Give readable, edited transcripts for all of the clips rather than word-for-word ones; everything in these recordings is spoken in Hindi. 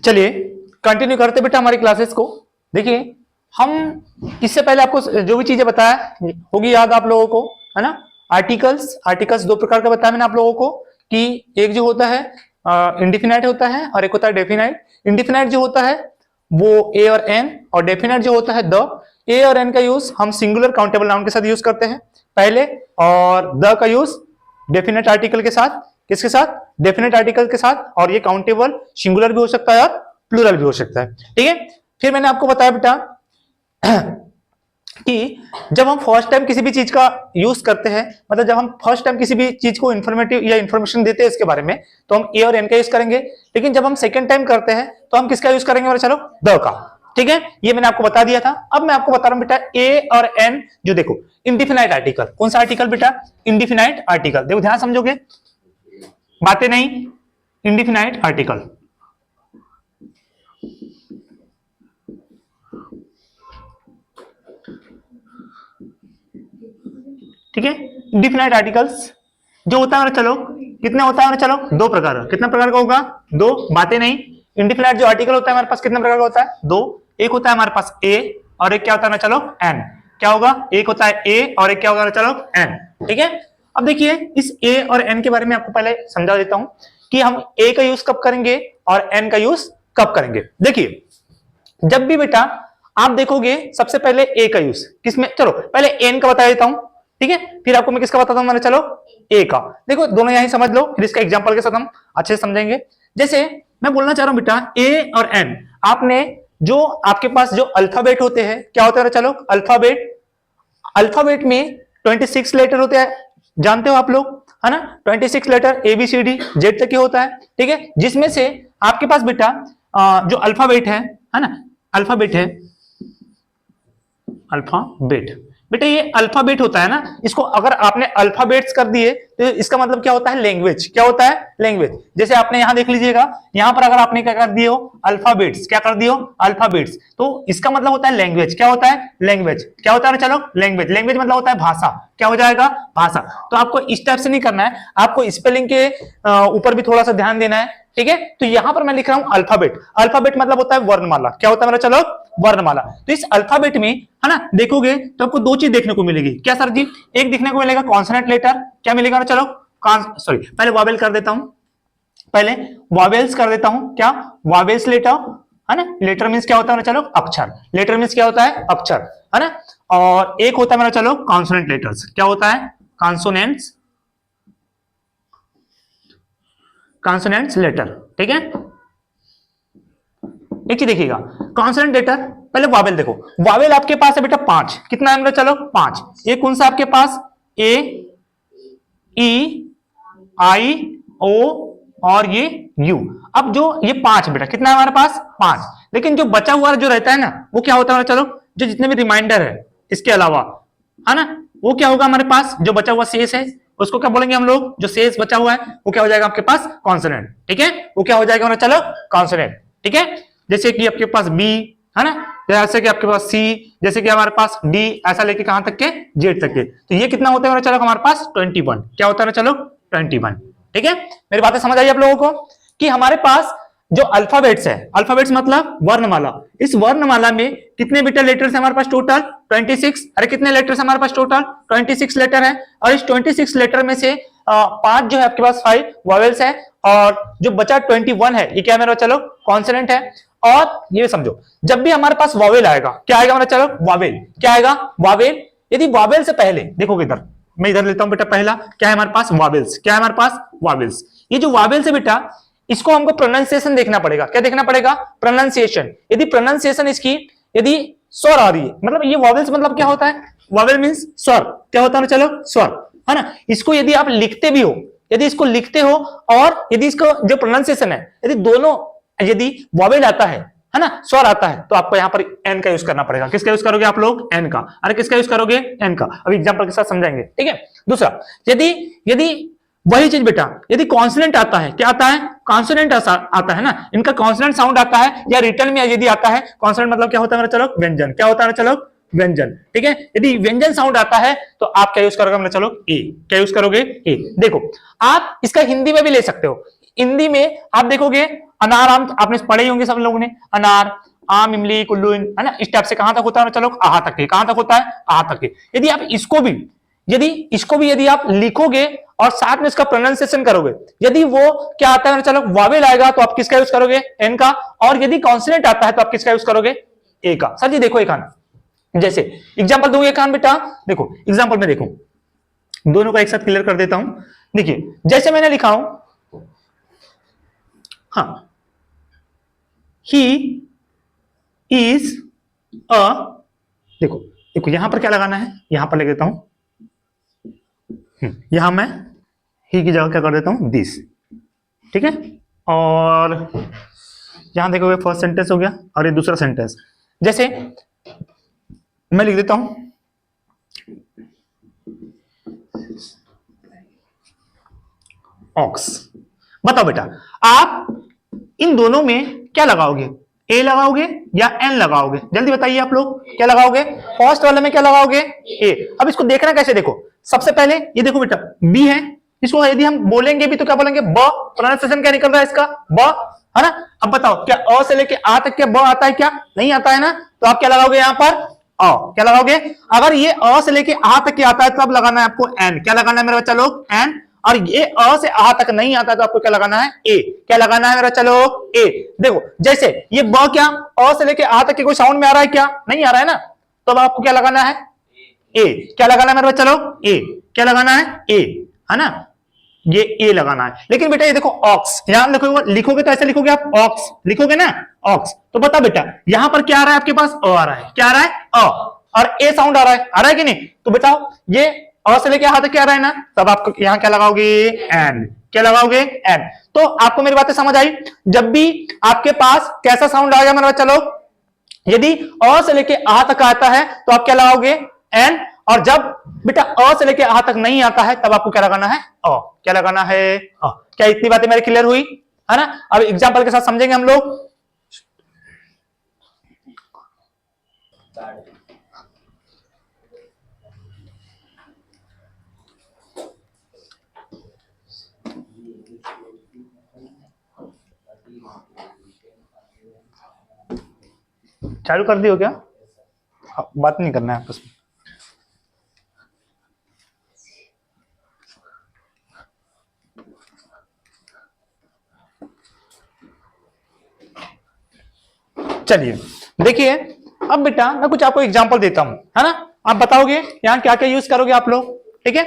चलिए कंटिन्यू करते बेटा हमारी क्लासेस को। देखिए हम इससे पहले आपको जो भी चीजें बताया होगी याद आप लोगों को, है ना। आर्टिकल्स दो प्रकार का बताया मैंने आप लोगों को कि एक जो होता है इंडिफिनाइट होता है और एक होता है डेफिनाइट। इंडिफिनाइट जो होता है वो ए और एन, और डेफिनाइट जो होता है द। ए और एन का यूज हम सिंगुलर काउंटेबल नाउन के साथ यूज करते हैं पहले, और द का यूज डेफिनेट आर्टिकल के साथ। किसके साथ? डेफिनेट आर्टिकल के साथ। और ये काउंटेबल सिंगुलर भी हो सकता है और प्लूरल भी हो सकता है, ठीक है। फिर मैंने आपको बताया बेटा कि जब हम फर्स्ट टाइम किसी भी चीज का यूज करते हैं, मतलब जब हम फर्स्ट टाइम किसी भी चीज को इंफॉर्मेटिव या इंफॉर्मेशन देते हैं इसके बारे में, तो हम ए और एन का यूज करेंगे। लेकिन जब हम सेकंड टाइम करते हैं तो हम किसका यूज करेंगे? चलो द का, ठीक है। ये मैंने आपको बता दिया था। अब मैं आपको बता रहा हूं बेटा ए और एन जो देखो इंडिफिनाइट आर्टिकल। कौन सा आर्टिकल बेटा? Indefinite article. देखो ध्यान समझोगे, बातें नहीं। इंडिफिनाइट आर्टिकल, ठीक है। इंडिफिनाइट आर्टिकल्स जो होता है, चलो कितने होता है? चलो दो प्रकार का। कितना प्रकार का होगा? दो। बातें नहीं। इंडिफिनाइट जो आर्टिकल होता है हमारे पास कितने प्रकार का होता है? दो। एक होता है हमारे पास ए और एक क्या होता है ना, चलो एन। क्या होगा? एक होता है ए और एक क्या होगा ना, चलो एन, ठीक है। अब देखिए इस ए और एन के बारे में आपको पहले समझा देता हूं कि हम ए का यूज कब करेंगे और एन का यूज कब करेंगे। देखिए जब भी बेटा आप देखोगे सबसे पहले ए का यूज किसमें, चलो पहले एन का बता देता हूं, ठीक है। फिर आपको मैं किसका बताता हूं, मैंने चलो ए का। देखो दोनों यहीं समझ लो, फिर इसका एग्जांपल के साथ हम अच्छे से समझेंगे। जैसे मैं बोलना चाह रहा हूं बेटा ए और एन, आपने जो आपके पास जो अल्फाबेट होते हैं, क्या होता है? चलो अल्फाबेट में 26 लेटर होते हैं, जानते हो आप लोग, है ना। 26 लेटर ABCD Z तक के होता है, ठीक है। जिसमें से आपके पास बेटा जो अल्फाबेट है ना, अल्फाबेट बेटा ये अल्फाबेट होता है ना, इसको अगर आपने अल्फाबेट्स कर दिए तो इसका मतलब क्या होता है? लैंग्वेज। क्या होता है? लैंग्वेज। जैसे आपने यहां देख लीजिएगा, यहां पर अगर आपने क्या कर दिए हो? अल्फाबेट्स। क्या कर दिए हो? अल्फाबेट्स। तो इसका मतलब होता है लैंग्वेज। क्या होता है? लैंग्वेज। क्या होता है? चलो लैंग्वेज। लैंग्वेज मतलब होता है भाषा। क्या हो जाएगा? भाषा। तो आपको इस टाइप से नहीं करना है, आपको स्पेलिंग के ऊपर भी थोड़ा सा ध्यान देना है, ठीक है। तो यहां पर मैं लिख रहा हूं अल्फाबेट। अल्फाबेट मतलब होता है वर्णमाला। क्या होता है मेरा? चलो वर्णमाला। तो इस अल्फाबेट में, है ना, देखोगे तो आपको दो चीज देखने को मिलेगी। क्या सर जी? एक देखने को मिलेगा कॉन्सोनेंट लेटर। क्या मिलेगा? चलो सॉरी पहले वॉवेल कर देता हूं, पहले वॉवेल्स कर देता हूं। क्या? वॉवेल्स लेटर, है ना। लेटर मींस क्या होता है? चलो अक्षर। लेटर मींस क्या होता है? अक्षर, है ना। और एक होता है मेरा चलो कॉन्सोनेंट लेटर्स। क्या होता है? कॉन्सोनेंट्स लेटर, ठीक है। एक चीज देखिएगा, कॉन्सोनेंट लेटर पहले वॉवेल देखो। वॉवेल आपके पास है बेटा 5। कितना है मेरा? चलो 5। ये कौन सा आपके पास? ए, ई, आई, ओ और ये यू। अब जो ये 5 बेटा कितना है हमारे पास? 5। लेकिन जो बचा हुआ जो रहता है ना, वो क्या होता है? चलो जो जितने भी रिमाइंडर है इसके अलावा, है ना, वो क्या होगा हमारे पास? जो बचा हुआ शेष है उसको क्या बोलेंगे हम लोग? जो शेष बचा हुआ है वो क्या हो जाएगा आपके पास? कॉन्सोनेंट, ठीक है। वो क्या हो जाएगा? चलो कॉन्सोनेंट, ठीक है। जैसे कि आपके पास बी, है ना, जैसे कि आपके पास सी, जैसे कि हमारे पास डी, ऐसा लेके कहां तक के? जेड तक के। तो ये कितना होता है? चलो हमारे पास 21। क्या होता है? चलो 21, ठीक है। मेरी बातें समझ आई आप लोगों को कि हमारे पास जो अल्फाबेट्स है, अल्फाबेट्स मतलब वर्णमाला, इस वर्णमाला में कितने बेटा लेटर्स है हमारे पास? टोटल 26। अरे कितने लेटर्स हमारे पास? टोटल 26 लेटर है। और इस 26 लेटर में से 5 जो है आपके पास 5 वॉवेल्स है, और जो बचा 21 है ये क्या मेरा? चलो कॉन्सोनेंट है। और ये समझो जब भी हमारे पास वॉवेल आएगा, क्या आएगा हमारा? चलो वॉवेल। क्या आएगा? वॉवेल। यदि वॉवेल से पहले देखोगे, इधर मैं इधर लेता हूं बेटा, पहला क्या है हमारे पास? वॉवेल्स। क्या है हमारे पास? वॉवेल्स। ये जो वॉवेल्स है बेटा, इसको हमको प्रोनाउंसिएशन देखना पड़ेगा। क्या देखना पड़ेगा? प्रोनाउंसिएशन। यदि प्रोनाउंसिएशन इसकी यदि स्वर आ रही है, मतलब ये वॉवेल्स मतलब क्या होता है? वॉवेल मींस स्वर। क्या होता है? चलो स्वर, है ना। इसको यदि आप लिखते भी हो, यदि इसको लिखते हो और यदि इसको जो प्रोनाउंसिएशन है, यदि दोनों, यदि वॉवेल आता है ना, स्वर आता है, तो आपको यहां पर एन का यूज करना पड़ेगा। किसका यूज करोगे आप लोग? एन का। अरे किसका यूज करोगे? एन का। अब एग्जांपल के साथ समझाएंगे, ठीक है। दूसरा, यदि यदि वही चीज बेटा यदि कॉन्सोनेंट आता है, क्या आता है? कॉन्सोनेंट आता है ना, इनका कॉन्सोनेंट साउंड आता है या रिटर्न में यदि आता है, कॉन्सोनेंट मतलब क्या होता है मेरा? चलो व्यंजन। क्या होता है? चलो व्यंजन, ठीक है। यदि व्यंजन साउंड आता है तो आप क्या यूज करोगे? चलो ए। क्या यूज करोगे? ए। देखो आप इसका हिंदी में भी ले सकते हो। हिंदी में आप देखोगे अनार आम आपने पढ़े ही होंगे सब लोगों ने, अनार आम इमली कुल्लू, है ना, इस टाइप से कहां तक होता है, चलो आहा तक के, कहां तक होता है, आहा तक के। यदि आप इसको भी यदि आप लिखोगे और साथ में इसका प्रोनाउंसिएशन करोगे, यदि वो क्या आता है, चलो वावेल आएगा तो आप किसका यूज करोगे, एन का, और यदि कॉन्सोनेंट आता है तो आप किसका यूज करोगे, ए का। सर जी देखो एक आन, जैसे एग्जांपल दूंगा एक आन बेटा, देखो एग्जांपल में देखो, दोनों का एक साथ क्लियर कर देता हूं। देखिए जैसे मैंने लिखा हूं, हाँ, ही इज अ, देखो देखो यहां पर क्या लगाना है, यहां पर लिख देता हूं, यहां मैं ही की जगह क्या कर देता हूं, दिस, ठीक है। और यहां देखोगे फर्स्ट सेंटेंस हो गया और ये दूसरा सेंटेंस, जैसे मैं लिख देता हूं ऑक्स। बताओ बेटा आप इन दोनों में क्या लगाओगे, ए लगाओगे या एन लगाओगे, जल्दी बताइए आप लोग क्या लगाओगे, फर्स्ट वाले में क्या लगाओगे, ए। अब इसको देखना कैसे, देखो सबसे पहले ये देखो बेटा बी है, इसको यदि हम बोलेंगे भी तो क्या बोलेंगे, ब, प्रोनाउंसिएशन क्या निकल रहा है इसका, ब, है ना। अब बताओ क्या अ से लेके आ तक क्या ब आता है, क्या नहीं आता है ना, तो आप क्या लगाओगे यहाँ पर, अ, क्या लगाओगे, अगर ये अ से लेके आ तक क्या आता है तो अब लगाना है आपको एन, क्या लगाना है मेरे बच्चा लोग, एन। और ये अ से आ तक नहीं आता तो आपको क्या लगाना है, ए, क्या लगाना है मेरा चलो, ए। देखो जैसे ये ब क्या अ से लेके आ तक के कोई साउंड में आ रहा है, क्या नहीं आ रहा है ना, तो अब आपको क्या लगाना है, ए, क्या लगाना है मेरे बच्चा लोग, ए, क्या लगाना है, ए, है ना, ये ए लगाना है। लेकिन बेटा ये देखो ऑक्स, यहां लिखोगे तो ऐसे लिखोगे आप, ऑक्स लिखोगे ना, ऑक्स। तो बता बेटा यहां पर क्या आ रहा है आपके पास, अ आ रहा है, क्या आ रहा है, अ, और ए साउंड आ रहा है कि नहीं, तो बताओ ये अ से लेके यहां तक क्या आ रहा है ना, तब आपको यहां क्या लगाओगे, एन, क्या लगाओगे, एन। तो आपको मेरी बातें समझ आई, जब भी आपके पास कैसा साउंड आएगा मेरा बच्चा लोग, यदि अ से लेके आ तक आता है तो आप क्या लगाओगे, एन, और जब बेटा अ से लेके आ तक नहीं आता है तब आपको क्या लगाना है, अ, क्या लगाना है, अ। क्या इतनी बातें मेरी क्लियर हुई, है ना। अब एग्जांपल के साथ समझेंगे हम लोग। चालू कर दियो क्या, बात नहीं करना है आपस में। चलिए देखिए, अब बेटा मैं कुछ आपको एग्जांपल देता हूं, है ना, आप बताओगे यहां क्या क्या यूज करोगे आप लोग, ठीक है।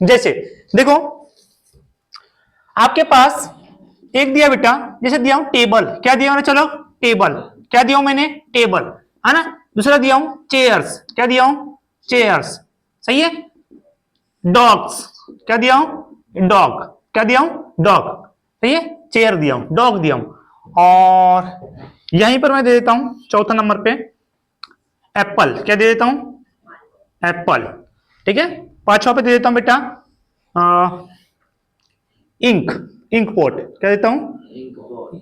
जैसे देखो आपके पास एक दिया बेटा, जैसे दिया हूं टेबल, क्या दिया मैंने, चलो टेबल, क्या दिया हूं मैंने, टेबल, है ना। दूसरा दिया हूं चेयर्स, क्या दिया हूं, चेयर्स, सही है। डॉग्स, क्या दिया हूं, डॉग, क्या दिया हूं, डॉग, सही है। चेयर दिया हूं, डॉग दिया हूं, और यहीं पर मैं दे देता हूं चौथा नंबर पे एप्पल, क्या दे देता हूं, एप्पल, ठीक है। पांचवा पे दे देता हूं बेटा इंक, इंक पोट, क्या देता हूं,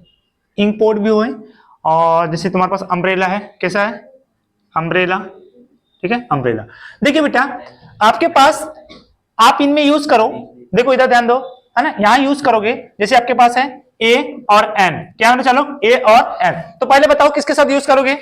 इंक पोट भी हुए। और जैसे तुम्हारे पास अम्ब्रेला है, कैसा है, अम्ब्रेला, ठीक है, अम्ब्रेला। देखिए बेटा आपके पास, आप इनमें यूज करो, देखो इधर ध्यान दो, है ना, यहां यूज करोगे, जैसे आपके पास है ए और एन, क्या है चलो ए और एन। तो पहले बताओ किसके साथ यूज करोगे,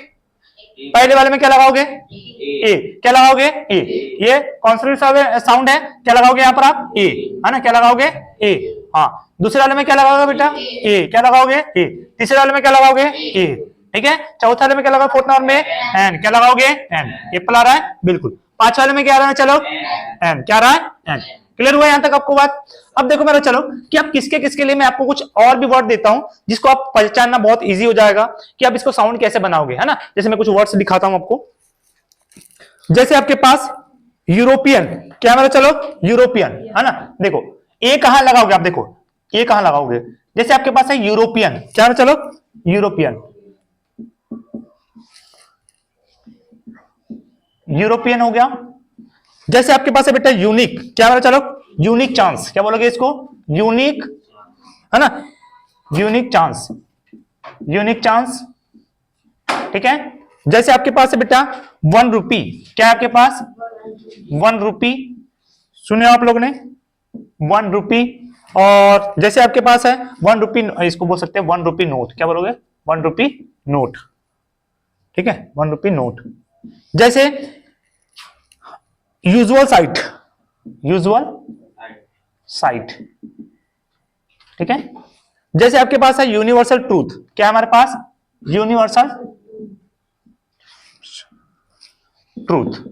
पहले वाले में क्या लगाओगे, ए, क्या लगाओगे, ए, ये कॉन्सोनेंट साउंड है, क्या लगाओगे यहाँ पर आप, ए, है ना, क्या लगाओगे, ए, हाँ। दूसरे वाले में क्या लगाओगे बेटा, ए, क्या लगाओगे, ए। तीसरे वाले में क्या लगाओगे, ए, ठीक है। चौथे वाले में क्या लगाओगे, फोर्थ नंबर में एन, क्या लगाओगे, एन, एप्पल आ रहा है बिल्कुल। पांच वाले में क्या आ रहा है, चलो एन, क्या आ रहा है, एन। क्लियर हुआ यहां तक आपको बात। अब देखो मेरा चलो कि आप किसके किसके लिए मैं आपको कुछ और भी वर्ड देता हूं जिसको आप पहचानना बहुत इजी हो जाएगा कि आप इसको साउंड कैसे बनाओगे, है ना। जैसे मैं कुछ वर्ड्स दिखाता हूं आपको, जैसे आपके पास यूरोपियन, क्या मेरा चलो यूरोपियन, है ना। देखो ए कहां लगाओगे आप, देखो ए कहां लगाओगे, जैसे आपके पास है यूरोपियन, क्या मेरा चलो यूरोपियन, यूरोपियन हो गया। जैसे आपके पास है बेटा यूनिक, क्या मेरा चलो यूनिक चांस, क्या बोलोगे इसको, यूनिक, है ना, यूनिक चांस, यूनिक चांस, ठीक है। जैसे आपके पास है बेटा 1 रुपी, क्या है आपके पास 1 रुपी, सुने आप लोग ने 1 रुपी, और जैसे आपके पास है 1 रुपी, इसको बोल सकते हैं 1 रुपी नोट, क्या बोलोगे 1 रुपी नोट, ठीक है 1 रुपी नोट। जैसे यूजुअल साइट, यूजुअल साइट, ठीक है। जैसे आपके पास है यूनिवर्सल ट्रूथ, क्या है हमारे पास यूनिवर्सल ट्रूथ,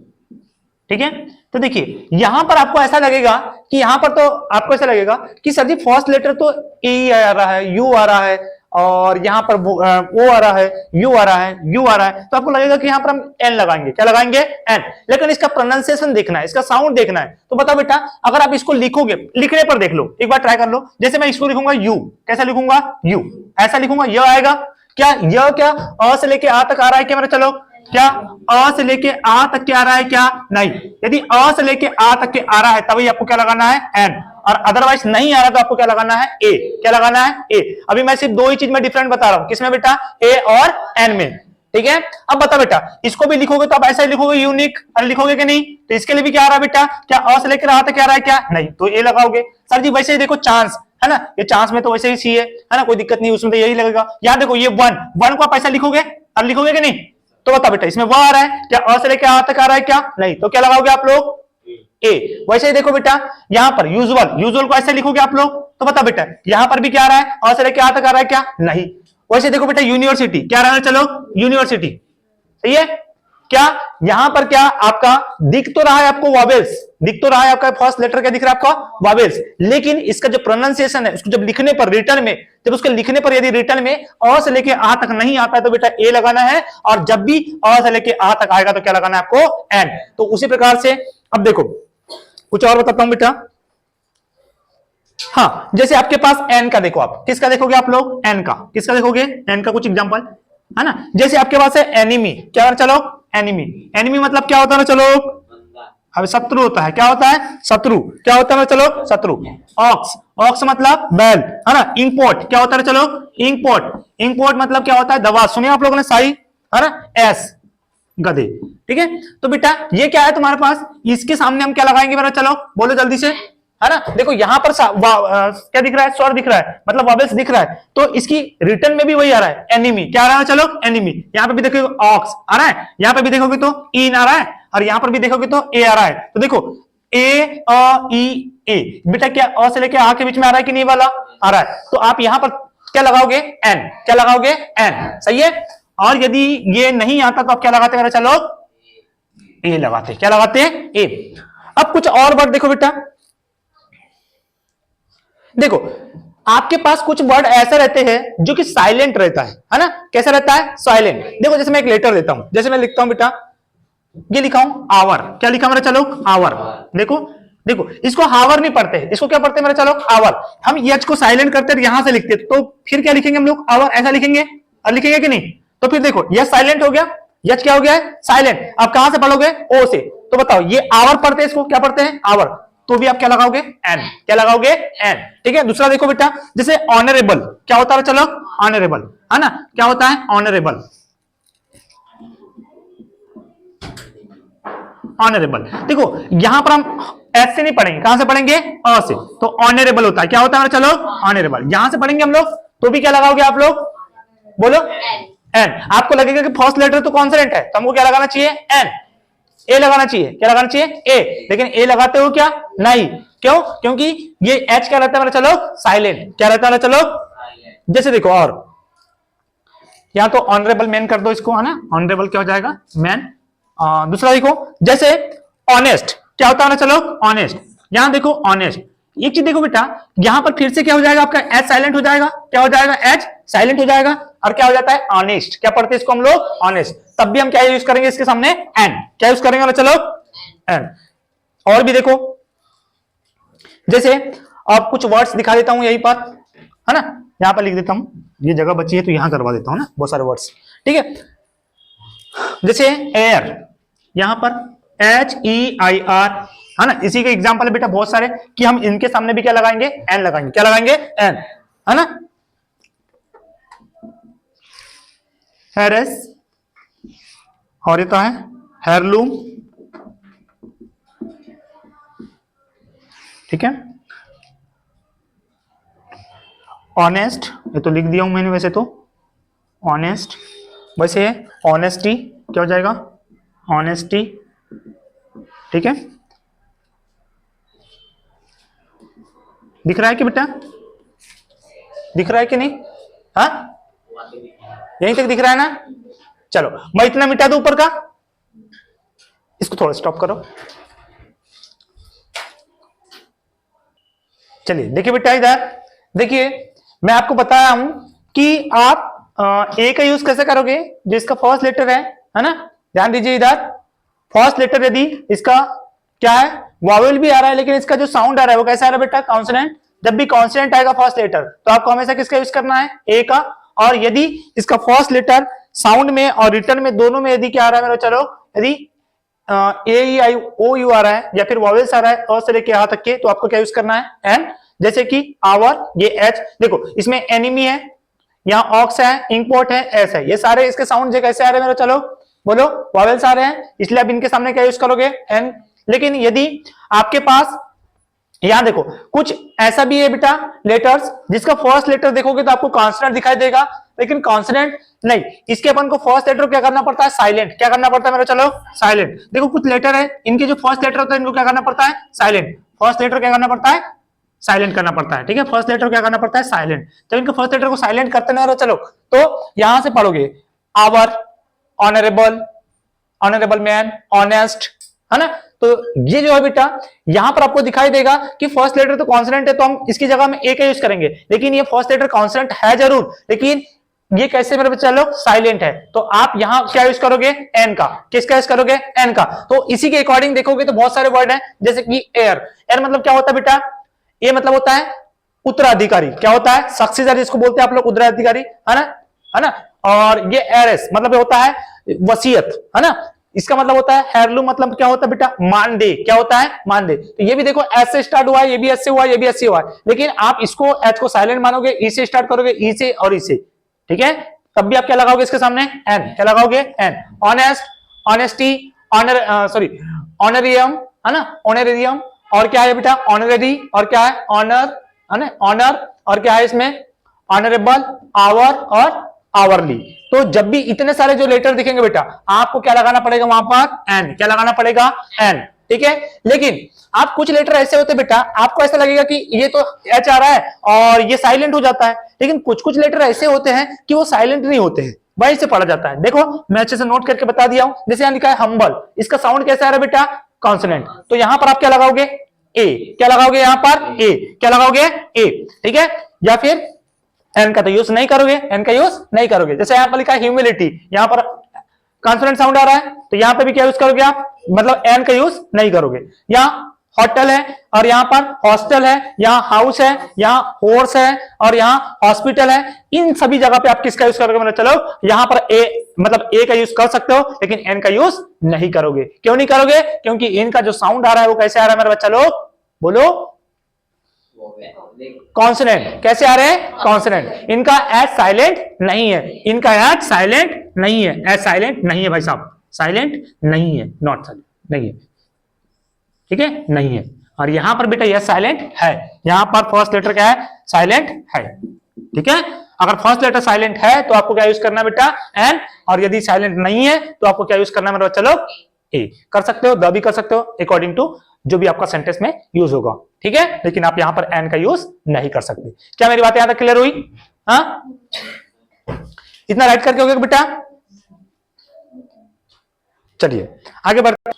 ठीक है। तो देखिए यहां पर आपको ऐसा लगेगा कि यहां पर तो आपको ऐसा लगेगा कि सर जी फर्स्ट लेटर तो ए आ रहा है, यू आ रहा है, और यहां पर ओ आ रहा है, यू आ रहा है, यू आ रहा है, तो आपको लगेगा कि यहां पर हम एन लगाएंगे, क्या लगाएंगे एन, लेकिन इसका प्रोनाउंसिएशन देखना है, इसका साउंड देखना है। तो बताओ बेटा अगर आप इसको लिखोगे, लिखने पर देख लो, एक बार ट्राई कर लो। जैसे मैं इसको लिखूंगा यू, कैसा लिखूंगा यू, ऐसा लिखूंगा, यह आएगा क्या, यह क्या अ से लेके आ तक आ रहा है क्या मेरा, चलो क्या अ से लेके आ तक के आ रहा है क्या, नहीं। यदि अ से लेके आ तक के आ रहा है तभी आपको क्या लगाना है एन, और अदरवाइज नहीं आ रहा तो आपको क्या लगाना है ए, क्या लगाना है ए। अभी मैं सिर्फ दो ही चीज में डिफरेंट बता रहा हूं, किसमें बेटा, ए और एन में, ठीक है। अब बता बेटा इसको भी लिखोगे तो आप ऐसा ही लिखोगे यूनिक, और लिखोगे कि नहीं, तो इसके लिए भी क्या आ रहा है बेटा, क्या अ से लेकर आ तक क्या आ रहा है क्या, नहीं, तो ए लगाओगे। सर जी वैसे ही देखो चांस है ना, ये चांस में तो वैसे ही सी है ना, कोई दिक्कत नहीं, उसमें तो यही लगेगा। याद देखो ये वन, वन को आप ऐसा लिखोगे और लिखोगे कि नहीं, तो बता बेटा इसमें वह आ रहा है क्या, अ से लेकर आ तक आ रहा है क्या, नहीं, तो क्या लगाओगे आप लोग ए। वैसे ही देखो बेटा यहां पर यूजुअल, यूजुअल को ऐसे लिखोगे आप लोग, तो बता बेटा यहां पर भी क्या आ रहा है, अ से लेकर आ तक आ रहा है क्या, नहीं। वैसे देखो बेटा यूनिवर्सिटी, क्या रहा है, चलो यूनिवर्सिटी, सही है। क्या यहां पर क्या आपका दिख तो रहा है आपको वॉवेल्स, दिख तो रहा है आपका फर्स्ट लेटर क्या दिख रहा है आपका वॉवेल्स, लेकिन इसका जो प्रोनाउंसिएशन है उसको जब लिखने पर रिटर्न में, जब उसके लिखने पर यदि रिटर्न में अ से लेके आ तक नहीं आता है तो बेटा ए लगाना है, और जब भी अ से लेके आ तक आएगा तो क्या लगाना है आपको एन। तो उसी प्रकार से अब देखो कुछ और बताता हूं बेटा। हाँ जैसे आपके पास एन का देखो, आप किसका देखोगे आप लोग, एन का, किसका देखोगे एन का, कुछ एग्जांपल है ना। जैसे आपके पास है एनिमी, क्या है चलो एनिमी, एनिमी मतलब क्या होता है ना, चलो अब शत्रु होता है, क्या होता है शत्रु, क्या होता है चलो शत्रु। ऑक्स, ऑक्स मतलब बैल है ना। इंपोर्ट क्या होता है चलो इंपोर्ट, इंपोर्ट मतलब क्या होता है दवा, सुनिए आप लोगों ने साई है ना, एस गधे, ठीक है। तो बेटा ये क्या है तुम्हारे पास, इसके सामने हम क्या लगाएंगे मेरा, चलो बोलो जल्दी से, है ना। देखो यहां पर क्या दिख रहा है, स्वर दिख रहा है, मतलब वॉवेल्स दिख रहा है, तो इसकी रिटर्न में भी वही आ रहा है एनिमी, क्या आ रहा है चलो एनिमी। यहां पे भी देखोगे ऑक्स आ रहा है, यहां पे भी देखोगे तो इन आ रहा है, और यहां पर भी देखोगे तो ए आ रहा है। तो देखो ए अ ई ए, बेटा क्या अ से लेके आ के बीच में आ रहा है कि नहीं वाला आ रहा है, तो आप यहां पर क्या लगाओगे एन, क्या लगाओगे एन, सही है। और यदि ये नहीं आता तो आप क्या लगाते मेरा, चलो ए लगाते, क्या लगाते हैं ए। अब कुछ और वर्ड देखो बेटा, देखो आपके पास कुछ वर्ड ऐसे रहते हैं जो कि साइलेंट रहता है ना, कैसा रहता है साइलेंट। देखो जैसे मैं एक लेटर देता हूं, जैसे मैं लिखता हूं बेटा, ये लिखा हूं आवर, क्या लिखा मेरा चलो आवर, देखो देखो इसको हावर नहीं पढ़ते, इसको क्या पढ़ते मेरा चलो आवर। हम यच को साइलेंट करते हैं यहां से लिखते, तो फिर क्या लिखेंगे हम लोग आवर, ऐसा लिखेंगे और लिखेंगे कि नहीं। तो फिर देखो यच साइलेंट हो गया, यच क्या हो गया है साइलेंट। अब कहां से पढ़ोगे ओ से, तो बताओ ये आवर पढ़ते हैं, इसको क्या पढ़ते हैं आवर, तो भी आप क्या लगाओगे एन, क्या लगाओगे एन, ठीक है। दूसरा देखो बेटा जैसे ऑनरेबल, क्या होता है चलो ऑनरेबल है ना, क्या होता है ऑनरेबल, ऑनरेबल। देखो यहां पर हम एस से नहीं पढ़ेंगे, कहां से पढ़ेंगे अ से, तो ऑनरेबल होता है, क्या होता है चलो ऑनरेबल। यहां से पढ़ेंगे हम लोग तो भी क्या लगाओगे आप लोग, बोलो एन। आपको लगेगा कि फर्स्ट लेटर तो कॉन्सोनेंट है, तो हमको क्या लगाना चाहिए एन, ए लगाना चाहिए, क्या लगाना चाहिए ए, लेकिन ए लगाते हो क्या नहीं, क्यों, क्योंकि ये एच क्या रहता है मेरा चलो साइलेंट, क्या रहता है चलो। जैसे देखो और या तो ऑनरेबल मैन कर दो इसको, है ना, ऑनरेबल क्या हो जाएगा मैन। दूसरा देखो जैसे ऑनेस्ट, क्या होता है ना चलो ऑनेस्ट। यहां देखो ऑनेस्ट, एक चीज देखो बेटा यहां पर फिर से क्या हो जाएगा आपका एच साइलेंट हो जाएगा, क्या हो जाएगा एच साइलेंट हो जाएगा, और क्या हो जाता है ऑनेस्ट, क्या पढ़ते हैं इसको हम लोग ऑनेस्ट। तब भी हम क्या यूज करेंगे इसके सामने एन, क्या यूज करेंगे ना चलो एन। और भी देखो जैसे अब कुछ वर्ड्स दिखा देता हूं यही पर, है ना, यहां पर लिख देता हूं, ये जगह बची है तो यहां करवा देता हूं ना बहुत सारे वर्ड्स, ठीक है। जैसे एयर, यहां पर एच ई आई आर, है ना, इसी के एग्जांपल है बेटा बहुत सारे कि हम इनके सामने भी क्या लगाएंगे एन लगाएंगे, क्या लगाएंगे एन, है ना। हेरेस, और ये तो है हेयरलूम, ठीक है। ऑनेस्ट, ये तो लिख दिया हूं मैंने वैसे तो, ऑनेस्ट वैसे है ऑनेस्टी, क्या हो जाएगा ऑनेस्टी, ठीक है। दिख रहा है कि बेटा, दिख रहा है कि नहीं, हाँ यहीं तक दिख रहा है ना। चलो मैं इतना मिटा दूं ऊपर का, इसको थोड़ा स्टॉप करो। चलिए देखिए बेटा इधर देखिए, मैं आपको बताया हूं कि आप ए का यूज कैसे करोगे, जिसका फर्स्ट लेटर है ना। ध्यान दीजिए इधर, फर्स्ट लेटर यदि इसका क्या है, वॉवेल भी आ रहा है, लेकिन इसका जो साउंड आ रहा है वो कैसा आ रहा है बेटा, कॉन्सोनेंट। जब भी कॉन्सोनेंट आएगा फर्स्ट लेटर, तो आपको हमेशा किसका यूज करना है, ए का। और यदि इसका फर्स्ट लेटर साउंड में और रिटर्न में दोनों में यदि क्या आ रहा है मेरा, चलो यदि ए ई आई ओ यू आ रहा है या फिर वॉवेल्स आ रहा है और से लेके यहां तक के, तो आपको क्या यूज करना है, एन। जैसे कि आवर, ये एच, देखो इसमें एनिमी है, यहाँ ऑक्स है, इंपोर्ट है, एस है, ये सारे इसके साउंड कैसे आ रहे हैं मेरा, चलो बोलो वॉवेल्स आ रहे हैं, इसलिए आप इनके सामने क्या यूज करोगे, एन। लेकिन यदि आपके पास यहां देखो कुछ ऐसा भी है बेटा लेटर्स, जिसका फर्स्ट लेटर देखोगे तो आपको कॉन्सोनेंट दिखाई देगा, लेकिन कॉन्सोनेंट नहीं, इसके अपन को फर्स्ट लेटर क्या करना पड़ता है, साइलेंट। क्या करना पड़ता है मेरा, चलो साइलेंट। देखो कुछ लेटर है, इनके जो फर्स्ट लेटर होता है इनको क्या करना पड़ता है, साइलेंट। फर्स्ट लेटर क्या करना पड़ता है, साइलेंट करना पड़ता है, ठीक है। फर्स्ट लेटर क्या करना पड़ता है, साइलेंट। जब इनके फर्स्ट लेटर को साइलेंट करते ना, चलो तो यहां से पढ़ोगे hour, honourable, honourable man, honest, है ना। तो ये जो है बेटा, यहां पर आपको दिखाई देगा कि फर्स्ट लेटर तो कॉन्सोनेंट है, तो हम इसकी जगह में ए का यूज करेंगे, लेकिन ये फर्स्ट लेटर कॉन्सोनेंट है जरूर, लेकिन ये कैसे मेरे बच्चे लोग, साइलेंट है। तो आप यहां क्या यूज करोगे, एन का। किसका यूज करोगे, एन का। तो इसी के अकॉर्डिंग देखोगे तो बहुत सारे वर्ड हैं, जैसे कि एयर। एयर मतलब क्या होता है बेटा, ये मतलब होता है उत्तराधिकारी। क्या होता है, सक्सेसर जिसको बोलते हैं आप लोग, उत्तराधिकारी, है ना, है ना। और ये एरएस मतलब होता है वसीयत, है ना। इसका मतलब होता है हेirloom, मतलब क्या होता है बेटा, मानदेय। क्या होता है, मानदेय। तो ये भी देखो एस से स्टार्ट हुआ है, ये भी एस से हुआ है, ये भी एस से हुआ है, लेकिन आप इसको एच को साइलेंट मानोगे, ई से स्टार्ट करोगे, ई से और ई से, ठीक है। तब भी आप क्या लगाओगे इसके सामने, एन। क्या लगाओगे, an. Honest, honesty, honour, sorry honorium, है ना, ऑनरेरियम। और क्या है बेटा, ऑनररी, और क्या है, ऑनर, है ना, ऑनर। और क्या है इसमें, ऑनरेबल, आवर और आवरली। तो जब भी इतने सारे जो लेटर दिखेंगे बेटा, आपको क्या लगाना पड़ेगा वहां पर, एन। क्या लगाना पड़ेगा, एन, ठीक है। लेकिन आप कुछ लेटर ऐसे होते बेटा, आपको ऐसा लगेगा कि ये तो एच आ रहा है और ये साइलेंट हो जाता है, लेकिन कुछ कुछ लेटर ऐसे होते हैं कि वो साइलेंट नहीं होते हैं, वहीं से पढ़ा जाता है। देखो मैं अच्छे से नोट करके बता दिया हूं। जैसे यहां लिखा है हम्बल, इसका साउंड कैसा आ रहा है बेटा, कॉन्सोनेंट। तो यहां पर आप क्या लगाओगे, ए। क्या लगाओगे यहां पर, ए। क्या लगाओगे, ए, ठीक है। या फिर एन का तो यूज नहीं करोगे, एन का यूज नहीं करोगे। जैसे यहां पर लिखा है ह्यूमिलिटी, यहां पर कॉन्सोनेंट साउंड आ रहा है, तो यहां पे भी क्या यूज करोगे आप, मतलब एन का यूज नहीं करोगे। यहां होटल है और यहां पर हॉस्टल है, यहां हाउस है, यहां हॉर्स है और यहां हॉस्पिटल है। इन सभी जगह पे आप किसका यूज करोगे, मतलब चलो यहां पर ए, मतलब ए का यूज कर सकते हो, लेकिन एन का यूज नहीं करोगे। क्यों नहीं करोगे, क्योंकि इनका जो साउंड आ रहा है वो कैसे आ रहा है मेरे बच्चा लोग, बोलो, कॉन्सोनेंट। कैसे आ रहे हैं, कॉन्सोनेंट। इनका एच साइलेंट नहीं है, इनका एच साइलेंट नहीं है, एच साइलेंट नहीं है भाई साहब, साइलेंट नहीं है, नॉट साइलेंट नहीं है, ठीक है, नहीं है। और यहां पर बेटा यह साइलेंट है, यहां पर फर्स्ट लेटर क्या है, साइलेंट है, ठीक है। अगर फर्स्ट लेटर साइलेंट है तो आपको क्या यूज करना है बेटा, एन। और यदि साइलेंट नहीं है तो आपको क्या यूज करना है मेरे बच्चा लोग, ए। कर सकते हो, द भी कर सकते हो, अकॉर्डिंग टू जो भी आपका सेंटेंस में यूज होगा, ठीक है। लेकिन आप यहां पर एन का यूज नहीं कर सकते। क्या मेरी बात यहां तक क्लियर हुई, हाँ। इतना राइट करके हो गया बेटा। चलिए आगे बढ़ते,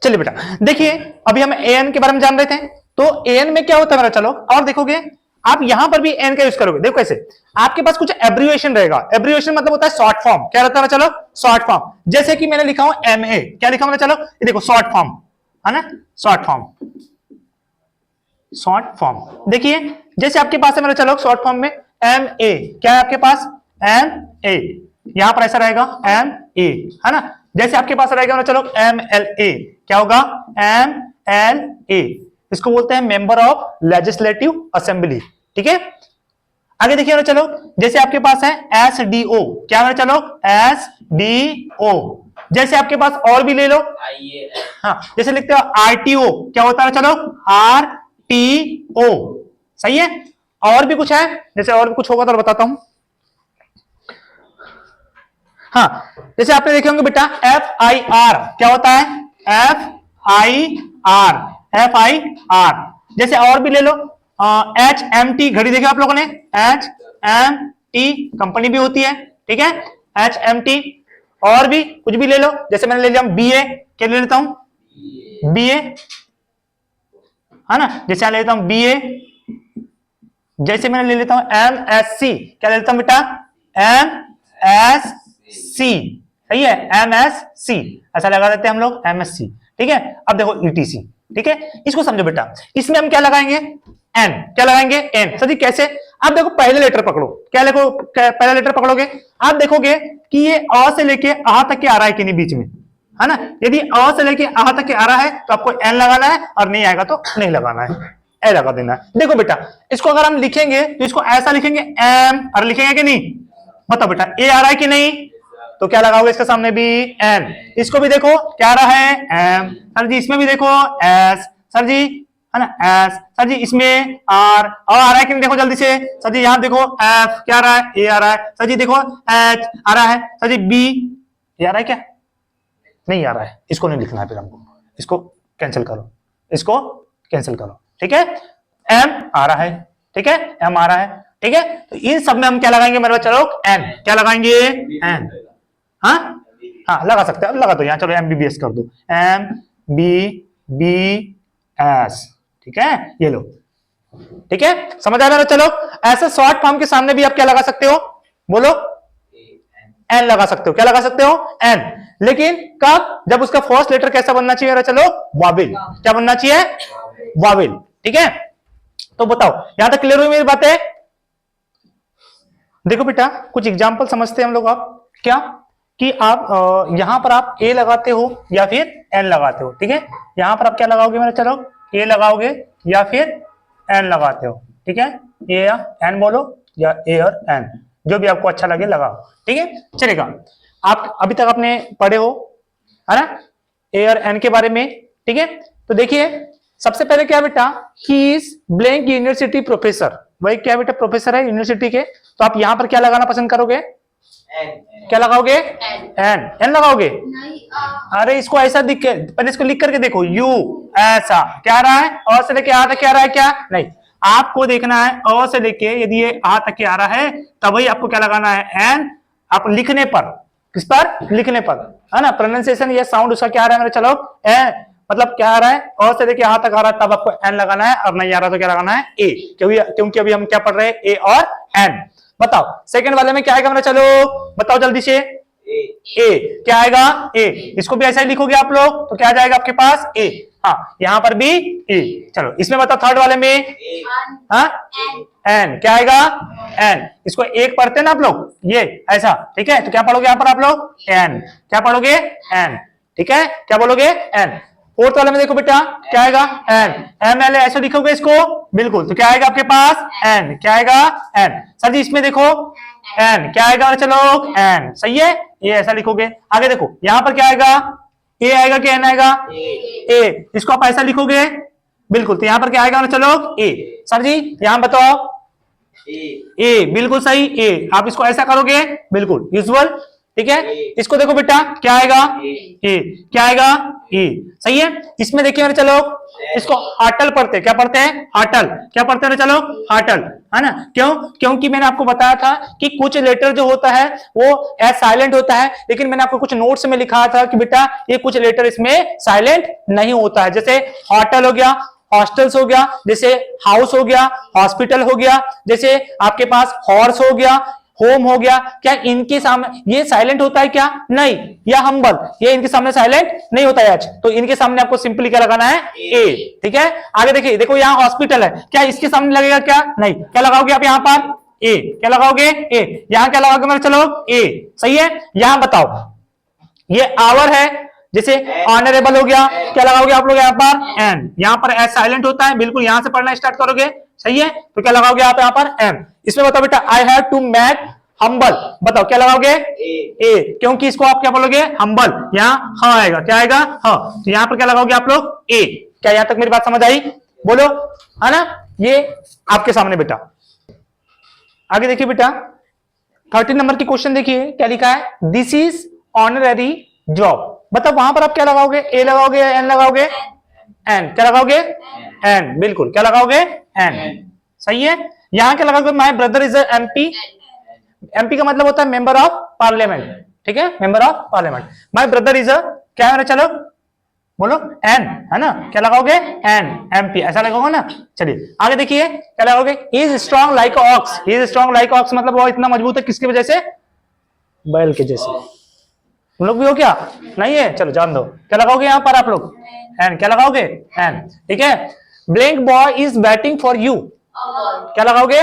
चलिए बेटा देखिए, अभी हम एन के बारे में जान रहे थे, तो एन में क्या होता है मेरा, चलो और देखोगे आप यहां पर भी एन का यूज करोगे। देखो कैसे, आपके पास कुछ एब्रिविएशन रहेगा। एब्रिविएशन मतलब होता है शॉर्ट फॉर्म। क्या रहता है, चलो शॉर्ट फॉर्म। जैसे कि मैंने लिखा हूं एमए, क्या लिखा मैंने, चलो ये देखो शॉर्ट फॉर्म, है ना, शॉर्ट फॉर्म, शॉर्ट फॉर्म। देखिए जैसे आपके पास है मेरा, चलो शॉर्ट फॉर्म में एम ए, क्या है आपके पास, एम ए, यहां पर ऐसा रहेगा एम ए, है ना। जैसे आपके पास रहेगा चलो एम एल ए, क्या होगा, एम एल ए, इसको बोलते हैं मेंबर ऑफ लेजिस्लेटिव असेंबली, ठीक है। आगे देखिए चलो, जैसे आपके पास है एस डी ओ, क्या है चलो, एस डी ओ। जैसे आपके पास और भी ले लो, हाँ, जैसे लिखते हो आरटीओ, क्या होता है चलो, आर टी ओ, सही है। और भी कुछ है, जैसे और भी कुछ होगा तो बताता हूं। हाँ, जैसे आपने देखे होंगे बेटा FIR क्या होता है, FIR, FIR। जैसे और भी ले लो, HMT घड़ी देखे आप लोगों ने, HMT कंपनी भी होती है, ठीक है, HMT। और भी कुछ भी ले लो, जैसे मैंने ले लिया BA, क्या ले लेता हूं, BA, है ना, जैसे ले लेता हूं BA। जैसे मैंने ले लेता हूं MSc, क्या ले लेता हूं बेटा, MSc, सही है, MSc ऐसा लगा देते हैं हम लोग, MSc, ठीक है। अब देखो ETC, ठीक है, इसको समझो बेटा, इसमें हम क्या लगाएंगे, N, क्या लगाएंगे, N। सर जी कैसे, आप देखो पहले लेटर पकड़ो, क्या लिखो, पहला लेटर पकड़ोगे, आप देखोगे कि ये अ से लेके आ तक के आ रहा है कि नहीं बीच में, है ना। यदि अ से लेके आ तक के आ रहा है तो आपको N लगाना है, और नहीं आएगा तो नहीं लगाना है, ए लगा देना है। देखो बेटा, इसको अगर हम लिखेंगे तो इसको ऐसा लिखेंगे M, और लिखेंगे कि नहीं, बताओ बेटा, ए आ रहा है कि नहीं, तो क्या लगाओगे इसके सामने भी N। इसको भी देखो क्या आ रहा है, M, सर जी इसमें भी देखो S, सर जी, है ना, S, सर जी इसमें R, और आ रहा है कि नहीं, देखो जल्दी से, सर जी यहाँ देखो F, क्या आ रहा है, A आ रहा है, सर जी देखो H आ रहा है, सर जी B, ये आ रहा है क्या, नहीं आ रहा है, इसको नहीं लिखना है, फिर हमको इसको कैंसिल करो, इसको कैंसिल करो, ठीक है। M आ रहा है, ठीक है, M आ रहा है, ठीक है। तो इन सब में हम क्या लगाएंगे मेरे बच्चे लोग, N, क्या लगाएंगे, N, हाँ हाँ लगा सकते हैं, लगा दो यहाँ, चलो MBBS कर दो, MBBS, ठीक है, ये लो, ठीक है, समझ आ रहा है। चलो ऐसे शॉर्ट फॉर्म के सामने भी आप क्या लगा सकते हो, बोलो, N लगा सकते हो, क्या लगा सकते हो, N। लेकिन कब, जब उसका फर्स्ट लेटर कैसा बनना चाहिए, चलो वावेल, क्या बनना चाहिए, वावेल, ठीक है। तो बताओ यहां तक क्लियर हुई मेरी बातें। देखो बेटा कुछ एग्जांपल समझते हैं हम लोग, आप क्या कि आप यहां पर आप A लगाते हो या फिर N लगाते हो, ठीक है। यहां पर आप क्या लगाओगे मेरे, चलो A लगाओगे या फिर N लगाते हो, ठीक है, A या N बोलो, या A और N, जो भी आपको अच्छा लगे लगाओ, ठीक है, चलेगा। आप अभी तक आपने पढ़े हो, है ना, A और N के बारे में, ठीक है। तो देखिए सबसे पहले क्या बेटा, he is blank university professor, वही क्या बेटा प्रोफेसर है यूनिवर्सिटी के, तो आप यहां पर क्या लगाना पसंद करोगे, क्या लगाओगे, N लगाओगे, अरे इसको ऐसा दिख के, पहले इसको लिख करके देखो, U ऐसा क्या आ रहा है, और से लेके आ तक क्या आ रहा है, क्या नहीं, आपको देखना है अ से लेके यदि ये आ तक आ रहा है तब ही आपको क्या लगाना है, N। आप लिखने पर, किस पर, लिखने पर, है ना, प्रोनाउंसिएशन या साउंड उसका क्या आ रहा है मेरे, चलो मतलब क्या आ रहा है, अ से लेके आ तक आ रहा है तब आपको N लगाना है, और नहीं आ रहा तो क्या लगाना है, A, क्योंकि अभी हम क्या पढ़ रहे हैं, A और N। बताओ सेकंड वाले में क्या आएगा मेरा, चलो बताओ जल्दी से, A क्या आएगा, A, इसको भी ऐसा ही लिखोगे आप लोग तो क्या आ जाएगा आपके पास, A, हाँ यहां पर भी A। चलो इसमें बताओ थर्ड वाले में, हाँ N, क्या आएगा, N, इसको एक पढ़ते हैं ना आप लोग, ये ऐसा, ठीक है, तो क्या पढ़ोगे यहाँ पर आप लोग, N, क्या पढ़ोगे, N, ठीक है, क्या बोलोगे, N। फोर्थ वाले में देखो बेटा क्या आएगा, N, ML ऐसे लिखोगे इसको, बिल्कुल, तो क्या आएगा आपके पास, N, क्या आएगा, N। सर जी इसमें देखो N, क्या आएगा चलो, N, सही है, ये ऐसा लिखोगे। आगे देखो यहां पर क्या आएगा, A आएगा कि N आएगा, A, इसको आप ऐसा लिखोगे, बिल्कुल, तो यहां पर क्या आएगा चलो, A। सर जी यहां बताओ, A, बिल्कुल सही, A, आप इसको ऐसा करोगे, बिल्कुल यूजुअल, ठीक है। इसको देखो बेटा क्या आएगा, A, क्या आएगा, A, सही है। इसमें देखिए चलो इसको हाटल पढ़ते, क्या पढ़ते हैं, हाटल, क्या पढ़ते हैं चलो, हाटल, है ना, क्यों, क्योंकि मैंने आपको बताया था कि कुछ लेटर जो होता है वो साइलेंट होता है, लेकिन मैंने आपको कुछ नोट्स में लिखा था कि बेटा ये कुछ लेटर इसमें साइलेंट नहीं होता है, जैसे हॉटल हो गया, हॉस्टल्स हो गया, जैसे हाउस हो गया, हॉस्पिटल हो गया, जैसे आपके पास हॉर्स हो गया, होम हो गया, क्या इनके सामने ये साइलेंट होता है क्या, नहीं, या हम्बल, ये इनके सामने साइलेंट नहीं होता है, तो इनके सामने आपको सिंपली क्या लगाना है, ए, ठीक है। आगे देखिए, देखो यहाँ हॉस्पिटल है, क्या इसके सामने लगेगा क्या, नहीं, क्या लगाओगे आप यहाँ पर, ए, क्या लगाओगे, ए, यहाँ क्या लगाओगे मेरे, चलो ए, सही है। यहां बताओ ये आवर है, जैसे ऑनरेबल हो गया, क्या लगाओगे आप लोग यहाँ पर, एन, यहाँ पर एस साइलेंट होता है, बिल्कुल यहां से पढ़ना स्टार्ट करोगे, सही है, तो क्या लगाओगे आप यहाँ पर, एम। इसमें बताओ बेटा, I have to make humble, बताओ क्या लगाओगे, ए, क्योंकि इसको आप क्या बोलोगे, हम्बल, यहाँ हाँ आएगा, क्या आएगा, हाँ, तो यहाँ पर क्या लगाओगे आप लोग, ए। क्या यहाँ तक मेरी बात समझ आई, बोलो, है ना, ये आपके सामने बेटा, आगे देखिए बेटा 13 नंबर की क्वेश्चन देखिए क्या लिखा है, दिस इज ऑनररी जॉब। मतलब वहां पर आप क्या लगाओगे, ए लगाओगे या एन लगाओगे, एन। क्या लगाओगे, एन। बिल्कुल, क्या लगाओगे, एन। सही है। यहां क्या लगाओगे, my brother is MP. MP का मतलब होता है मेंबर ऑफ पार्लियामेंट, ठीक है, member of parliament. My brother is क्या है, चलो बोलो, एन, है ना। क्या लगाओगे, एन, एमपी, ऐसा लगाओगे ना। चलिए आगे देखिए क्या लगाओगे, he is strong like ox. He is strong like ox मतलब वो इतना मजबूत है किसकी वजह से, बैल के जैसे। तुम लोग भी हो क्या, नहीं है, चलो जान दो। क्या लगाओगे यहां पर आप लोग, एन। क्या लगाओगे, एन, ठीक है। Black boy is batting for you. क्या लगाओगे,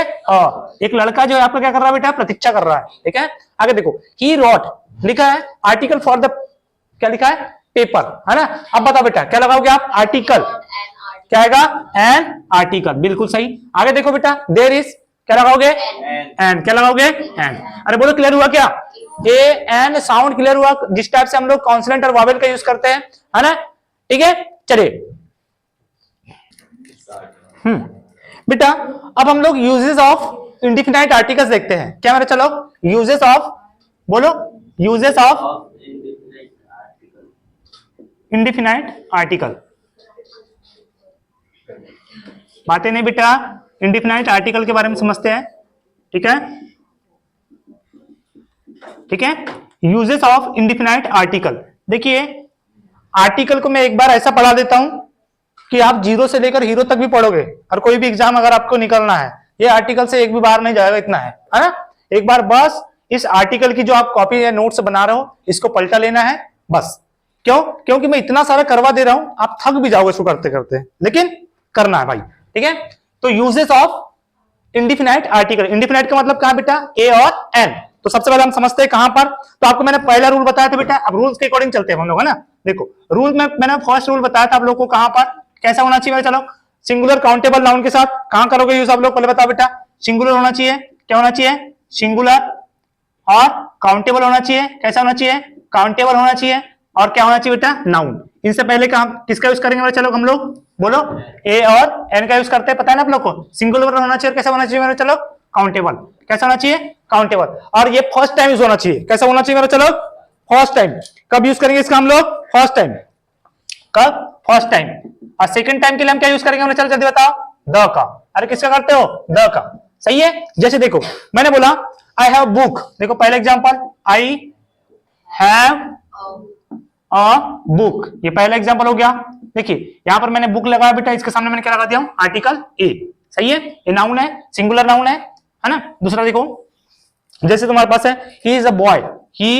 एक लड़का जो है आपका क्या कर रहा है बेटा, प्रतीक्षा कर रहा है, ठीक है। आगे देखो, ही रॉट लिखा है आर्टिकल फॉर द, क्या लिखा है, पेपर, है ना। अब बताओ बेटा क्या लगाओगे आप, आर्टिकल। क्या आएगा, एन आर्टिकल, बिल्कुल सही। आगे देखो बेटा, देयर इज, क्या लगाओगे, एन। क्या लगाओगे, एन। अरे बोलो क्लियर हुआ क्या, ए एन साउंड क्लियर हुआ, जिस टाइप से हम लोग कॉन्सोनेंट और वॉवेल का यूज करते हैं, है ना, ठीक है। चलिए बेटा अब हम लोग यूजेस ऑफ इंडिफिनाइट आर्टिकल्स देखते हैं। क्या मेरा, चलो यूजेस ऑफ, बोलो यूजेस ऑफ इंडिफिनाइट आर्टिकल। बातें नहीं बेटा, इंडिफिनाइट आर्टिकल के बारे में समझते हैं, ठीक है, ठीक है। यूजेस ऑफ इंडिफिनाइट आर्टिकल, देखिए आर्टिकल को मैं एक बार ऐसा पढ़ा देता हूं कि आप जीरो से लेकर हीरो तक भी पढ़ोगे, और कोई भी एग्जाम अगर आपको निकलना है, ये आर्टिकल से एक भी बार नहीं जाएगा, इतना है ना। एक बार बस इस आर्टिकल की जो आप कॉपी या नोट्स बना रहे हो इसको पलटा लेना है बस। क्यों, क्योंकि मैं इतना सारा करवा दे रहा हूं, आप थक भी जाओगे इसको करते करते, लेकिन करना है भाई, ठीक है। तो uses of indefinite article, indefinite का मतलब कहां बेटा, ए और एन। तो सबसे पहले हम समझते हैं कहां पर, तो आपको मैंने पहला रूल बताया था बेटा, अब रूल्स के अकॉर्डिंग चलते हैं हम लोग, है ना। देखो रूल में मैंने फर्स्ट रूल बताया था आप लोग को, कहां पर कैसा होना चाहिए, चलो सिंगुलर काउंटेबल नाउन के साथ कहां करोगे यूज आप लोग, पहले बताओ बेटा। सिंगुलर होना चाहिए, क्या होना चाहिए, सिंगुलर, और काउंटेबल होना चाहिए, कैसा होना चाहिए, काउंटेबल होना चाहिए, और क्या होना चाहिए बेटा, नाउन। इनसे पहले किसका यूज करेंगे चलो हम लोग, बोलो, ए और एन का यूज करते हैं, पता है ना आप लोग को। सिंगुलर होना चाहिए, कैसा होना चाहिए मेरा, चलो काउंटेबल, कैसा होना चाहिए, काउंटेबल। और ये फर्स्ट टाइम यूज होना चाहिए, कैसा होना चाहिए मेरा, चलो फर्स्ट टाइम। कब यूज करेंगे इसका हम लोग, फर्स्ट टाइम। कब, फर्स्ट टाइम। और सेकंड टाइम के लिए हम क्या यूज करेंगे, चलो जल्दी बताओ, द का। अरे किसका करते हो, द का, सही है। जैसे देखो मैंने बोला आई हैव बुक, देखो पहला example, I have a book, ये पहला एग्जांपल हो गया। देखिए यहां पर मैंने बुक लगाया बेटा, इसके सामने मैंने क्या लगा दिया हूं, आर्टिकल ए, सही है। ये नाउन है, सिंगुलर नाउन है ना। दूसरा देखो, जैसे तुम्हारे पास है he is a boy, he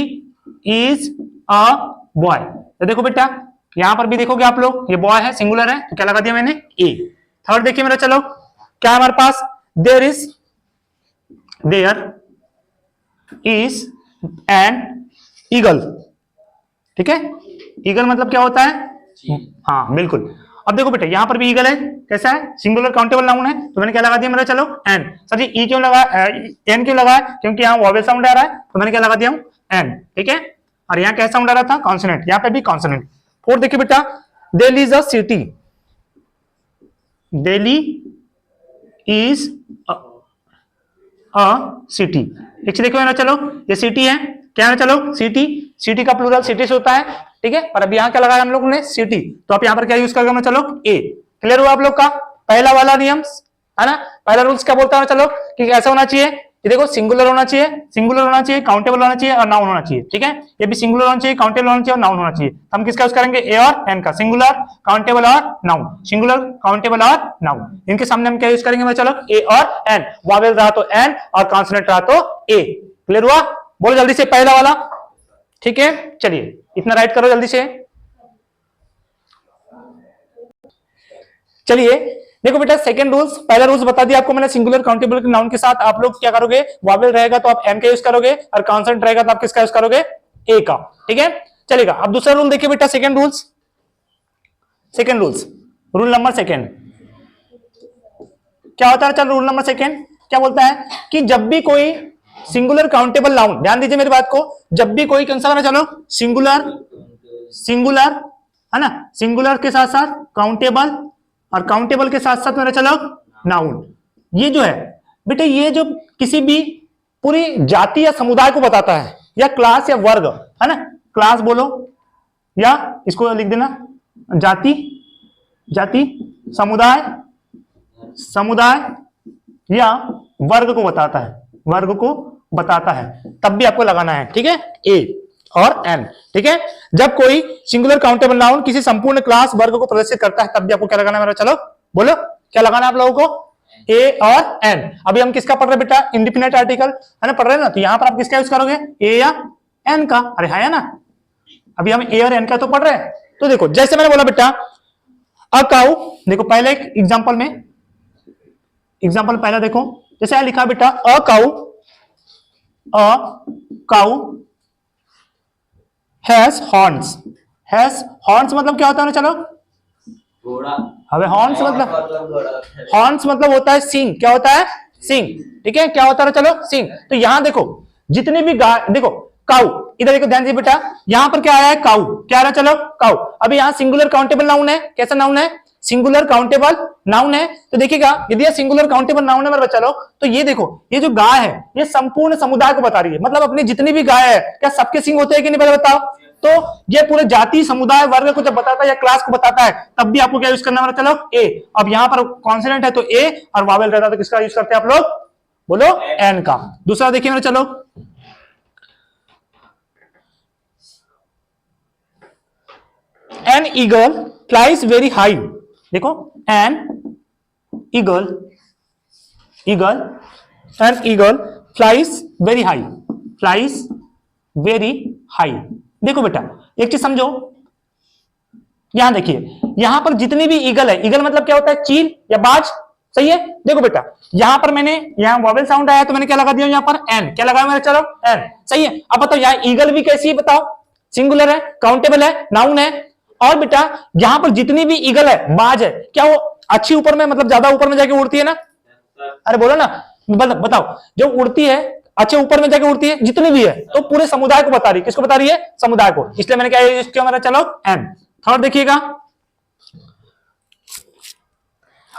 is a boy, तो देखो बेटा यहां पर भी देखोगे आप लोग, ये बॉय है, सिंगुलर है, तो क्या लगा दिया मैंने, ए। थर्ड देखिए मेरा, चलो क्या है हमारे पास, देयर इज एन ईगल, ठीक है। ईगल मतलब क्या होता है, हाँ बिल्कुल। अब देखो बेटा यहां पर भी ईगल है, कैसा है, सिंगुलर काउंटेबल नाउन है, तो मैंने क्या लगा दिया मेरा, चलो एन। सर जी ई क्यों लगा, एन क्यों लगा, क्योंकि यहाँ वॉवेल साउंड आ रहा है, तो मैंने क्या लगा दिया हूं, एन, ठीक है। और यहाँ क्या साउंड आ रहा था, कॉन्सोनेंट, यहाँ पे भी कॉन्सोनेंट। फोर्थ देखिए बेटा, Delhi is a city, Delhi is a city, एक देखो ना, चलो ये सिटी है, क्या है, चलो सिटी, सिटी का प्लूरल सिटीज होता है, ठीक है। और अब यहाँ क्या लगाया हम लोग ने, सिटी, तो आप यहाँ पर क्या यूज करोगे, चलो ए। क्लियर हुआ आप लोग का पहला वाला नियम, है ना। पहला रूल्स क्या बोलता है, चलो कि कैसा होना चाहिए, ये देखो सिंगुलर होना चाहिए, सिंगुलर होना चाहिए, काउंटेबल होना चाहिए, और नाउन होना चाहिए, ठीक है। ये भी सिंगुलर होना चाहिए, काउंटेबल होना चाहिए, और नाउन होना चाहिए। हम किसका यूज करेंगे, ए और एन का, सिंगुलर काउंटेबल और नाउन, सिंगुलर काउंटेबल और नाउन। इनके सामने हम क्या यूज करेंगे, चलो ए और एन, वॉवेल रहा तो एन और कॉन्सोनेंट रहा तो ए। क्लियर हुआ, बोलो जल्दी से पहला वाला, ठीक है। चलिए इतना राइट करो जल्दी से। चलिए देखो बेटा सेकंड रूल्स, पहला रूल्स बता दिया आपको मैंने, सिंगुलर काउंटेबल नाउन के साथ आप लोग क्या करोगे, वॉवेल रहेगा तो आप एन का यूज करोगे, और कॉन्सोनेंट रहेगा तो आप किसका यूज करोगे, ए का, ठीक है। चलेगा। अब दूसरा रूल देखिए बेटा, second rules, second rules, rule number second क्या होता है, चल रूल नंबर सेकंड क्या बोलता है कि जब भी कोई सिंगुलर काउंटेबल नाउन, ध्यान दीजिए मेरी बात को, जब भी कोई कौन सा, चलो सिंगुलर, सिंगुलर है ना, सिंगुलर के साथ साथ काउंटेबल, और काउंटेबल के साथ साथ मेरा चलो नाउन, ये जो है बेटे ये जो किसी भी पूरी जाति या समुदाय को बताता है, या क्लास या वर्ग, है ना, क्लास बोलो या इसको लिख देना जाति, जाति, समुदाय, समुदाय या वर्ग को बताता है, वर्ग को बताता है, तब भी आपको लगाना है, ठीक है, ए और एन, ठीक है। जब कोई सिंगुलर काउंटेबल नाउन किसी संपूर्ण क्लास वर्ग को प्रदर्शित करता है तब भी आपको क्या लगाना है मेरा, चलो बोलो क्या लगाना है आप लोगों को, ए और एन। अभी हम किसका पढ़ रहे बेटा, इंडिपेंडेंट आर्टिकल, है ना, पढ़ रहे हैं ना, तो यहां पर आप किसका यूज करोगे, ए या एन का, अरे है ना, अभी हम ए और एन का तो पढ़ रहे हैं। तो देखो जैसे मैंने बोला बेटा अ काऊ, देखो पहले एक एग्जांपल में, एग्जांपल पहला देखो, जैसे यहां लिखा बेटा अ काऊ, अ काऊ हैज हॉर्न्स, हैज हॉर्न्स मतलब क्या होता है ना, चलो घोड़ा, अबे हॉर्न्स मतलब, हॉर्न्स मतलब होता है सींग, क्या होता है, सींग, ठीक है, क्या होता है, चलो सींग। तो यहां देखो जितने भी गाय, देखो काऊ, इधर देखो ध्यान दीजिए बेटा, यहां पर क्या आया है, काऊ, क्या आ रहा है, चलो काऊ। अभी यहां सिंगुलर काउंटेबल नाउन है, कैसा नाउन है, सिंगुलर काउंटेबल नाउन है। तो देखिएगा यदि यह सिंगुलर काउंटेबल नाउन है मेरे बच्चा लोग, तो ये देखो ये जो गाय है ये संपूर्ण समुदाय को बता रही है, मतलब अपनी जितनी भी गाय है क्या सबके सिंग होते हैं कि नहीं, पहले बताओ। तो ये पूरे जाति समुदाय वर्ग को जब बताता है या क्लास को बताता है तब भी आपको क्या यूज करना है, चलो ए। अब यहां पर कॉन्सोनेंट है तो ए, और वावेल रहता है तो किसका यूज करते हैं आप लोग, बोलो एन का। दूसरा देखिए मेरे, चलो an eagle flies very high, देखो an eagle, eagle, an eagle flies very high, flies very high. देखो बेटा एक चीज समझो, यहां देखिए यहां पर जितनी भी ईगल है, ईगल मतलब क्या होता है, चील या बाज, सही है। देखो बेटा यहां पर मैंने, यहां वॉवेल साउंड आया तो मैंने क्या लगा दिया यहां पर एन, क्या लगाया मैंने, चलो एन, सही है। अब बताओ यहां ईगल भी कैसी है, बताओ सिंगुलर है, काउंटेबल है, नाउन है। और बेटा यहां पर जितनी भी ईगल है, बाज है, क्या वो अच्छी ऊपर में, मतलब ज्यादा ऊपर में जाके उड़ती है ना, अरे बोलो ना, बताओ जो उड़ती है अच्छे ऊपर में जाके उड़ती है, जितनी भी है, तो पूरे समुदाय को बता रही है, किसको बता रही है, समुदाय को, इसलिए मैंने क्या यूज किया मेरा, चलो एन। थर्ड देखिएगा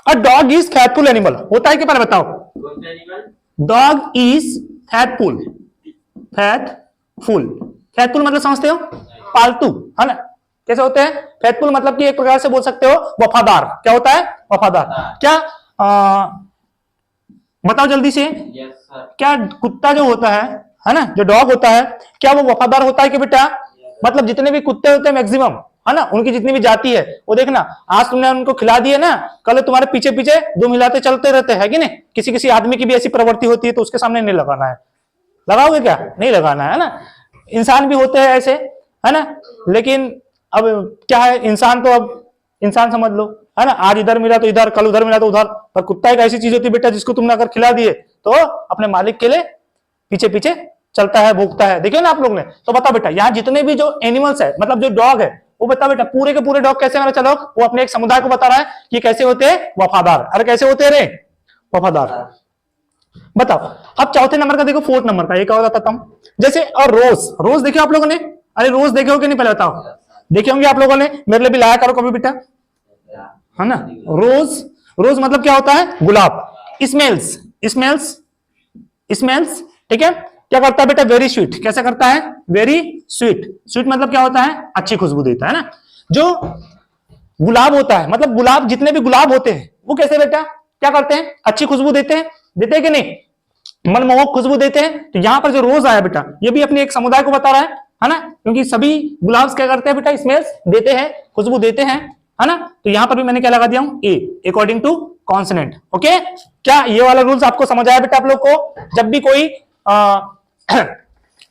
अ डॉग इज फैटफुल एनिमल, होता है कि पहले बताओ, डॉग इज फैटफुल, फैटफुल, फैटफुल मतलब समझते हो, पालतू, है ना, कैसे होते हैं फैटफुल, मतलब कि एक प्रकार से बोल सकते हो वफादार, क्या होता है, वफादार। क्या बताओ जल्दी से, क्या कुत्ता जो होता है ना, जो डॉग होता है, क्या वो वफादार होता है कि बेटा, मतलब जितने भी कुत्ते होते हैं मैक्सिमम, है ना, उनकी जितनी भी जाति है वो देखना, आज तुमने उनको खिला दिया ना, कल तुम्हारे पीछे पीछे दुम हिलाते चलते रहते हैं कि नहीं। किसी किसी आदमी की भी ऐसी प्रवृत्ति होती है तो उसके सामने नहीं लगाना है, लगाओगे क्या, नहीं लगाना है ना। इंसान भी होते हैं ऐसे, है ना, लेकिन अब क्या है, इंसान तो अब इंसान समझ लो, है ना, आज इधर मिला तो इधर, कल उधर मिला तो उधर। पर कुत्ता एक ऐसी चीज होती है बेटा जिसको तुमने अगर खिला दिए तो अपने मालिक के लिए पीछे पीछे चलता है, भूखता है, देखिए ना आप लोग ने। तो बताओ बेटा यहाँ जितने भी जो एनिमल्स है, मतलब जो डॉग है, वो बताओ बेटा पूरे के पूरे डॉग कैसे, चलो वो अपने एक समुदाय को बता रहा है कि कैसे होते हैं, वफादार। अरे कैसे होते हैं रे, वफादार। बताओ अब चौथे नंबर का देखो, फोर्थ नंबर का एक और बताता हूं, जैसे और रोज, रोज देखे आप लोगों ने, अरे रोज देखे हो कि नहीं, पहले बताओ, देखे होंगे आप लोगों ने, मेरे लिए भी लाया करो कभी बेटा, है ना। रोज, रोज मतलब क्या होता है, गुलाब। स्मेल्स, स्मेल्स, स्मेल्स, ठीक है, क्या करता है बेटा, वेरी स्वीट, कैसा करता है, वेरी स्वीट, स्वीट मतलब क्या होता है, अच्छी खुशबू देता है ना। जो गुलाब होता है, मतलब गुलाब, जितने भी गुलाब होते हैं वो कैसे बेटा, क्या करते हैं, अच्छी खुशबू देते हैं, देते हैं कि नहीं, मनमोहक खुशबू देते हैं। तो यहां पर जो रोज आया बेटा ये भी अपने एक समुदाय को बता रहा है ना, क्योंकि सभी गुलाब क्या करते हैं बेटा, स्मेल्स देते हैं, खुशबू देते हैं, है ना। तो यहां पर भी मैंने क्या लगा दिया हूं, ए, अकॉर्डिंग टू कॉन्सोनेंट। ओके, क्या ये वाला रूल्स आपको समझ आया बेटा आप लोग को। जब भी कोई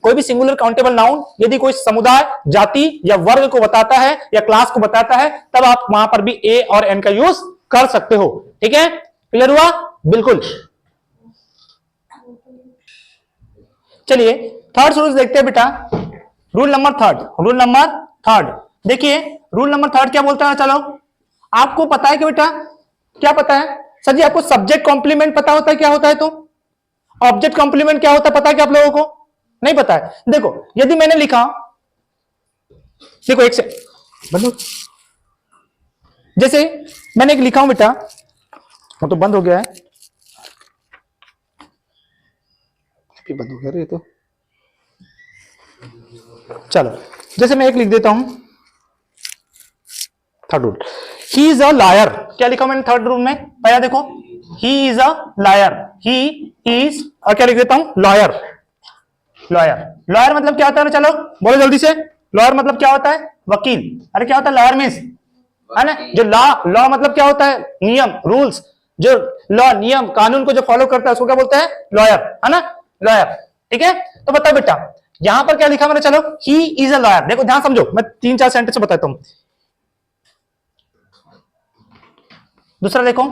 कोई भी सिंगुलर काउंटेबल नाउन यदि कोई समुदाय, जाति या वर्ग को बताता है या क्लास को बताता है तब आप वहां पर भी ए और एन का यूज कर सकते हो, ठीक है, क्लियर हुआ, बिल्कुल। चलिए थर्ड रूल देखते हैं बेटा, rule number third, rule number third देखिए, रूल नंबर थर्ड क्या बोलता है, चलो आपको पता है कि बेटा, क्या पता है सर जी, आपको सब्जेक्ट कॉम्प्लीमेंट पता होता है क्या होता है, तो ऑब्जेक्ट कॉम्प्लीमेंट क्या होता है पता है क्या आप लोगों को, नहीं पता है। देखो यदि मैंने लिखा, देखो एक से बंद, जैसे मैंने एक लिखा हूं बेटा, वो तो बंद हो गया है, भी बंद हो गया ये तो। चलो जैसे मैं एक लिख देता हूं, third rule, he is a liar. क्या लिखा मैंने थर्ड रूल में? पहला देखो, he is a liar, he is, और क्या लिख देता हूं, लॉयर। लॉयर, लॉयर मतलब क्या होता है? चलो बोलो जल्दी से, लॉयर मतलब क्या होता है? वकील। अरे क्या होता है लॉयर मीन्स, है ना? जो लॉ, लॉ मतलब क्या होता है? नियम, रूल्स। जो लॉ, नियम, कानून को जो फॉलो करता है उसको क्या बोलते हैं? लॉयर, है ना? लॉयर। ठीक है, तो बताओ बेटा यहां पर क्या लिखा मैंने? चलो, ही इज अ लॉयर। देखो ध्यान समझो, मैं 3-4 सेंटेंस बताता हूं। दूसरा देखो,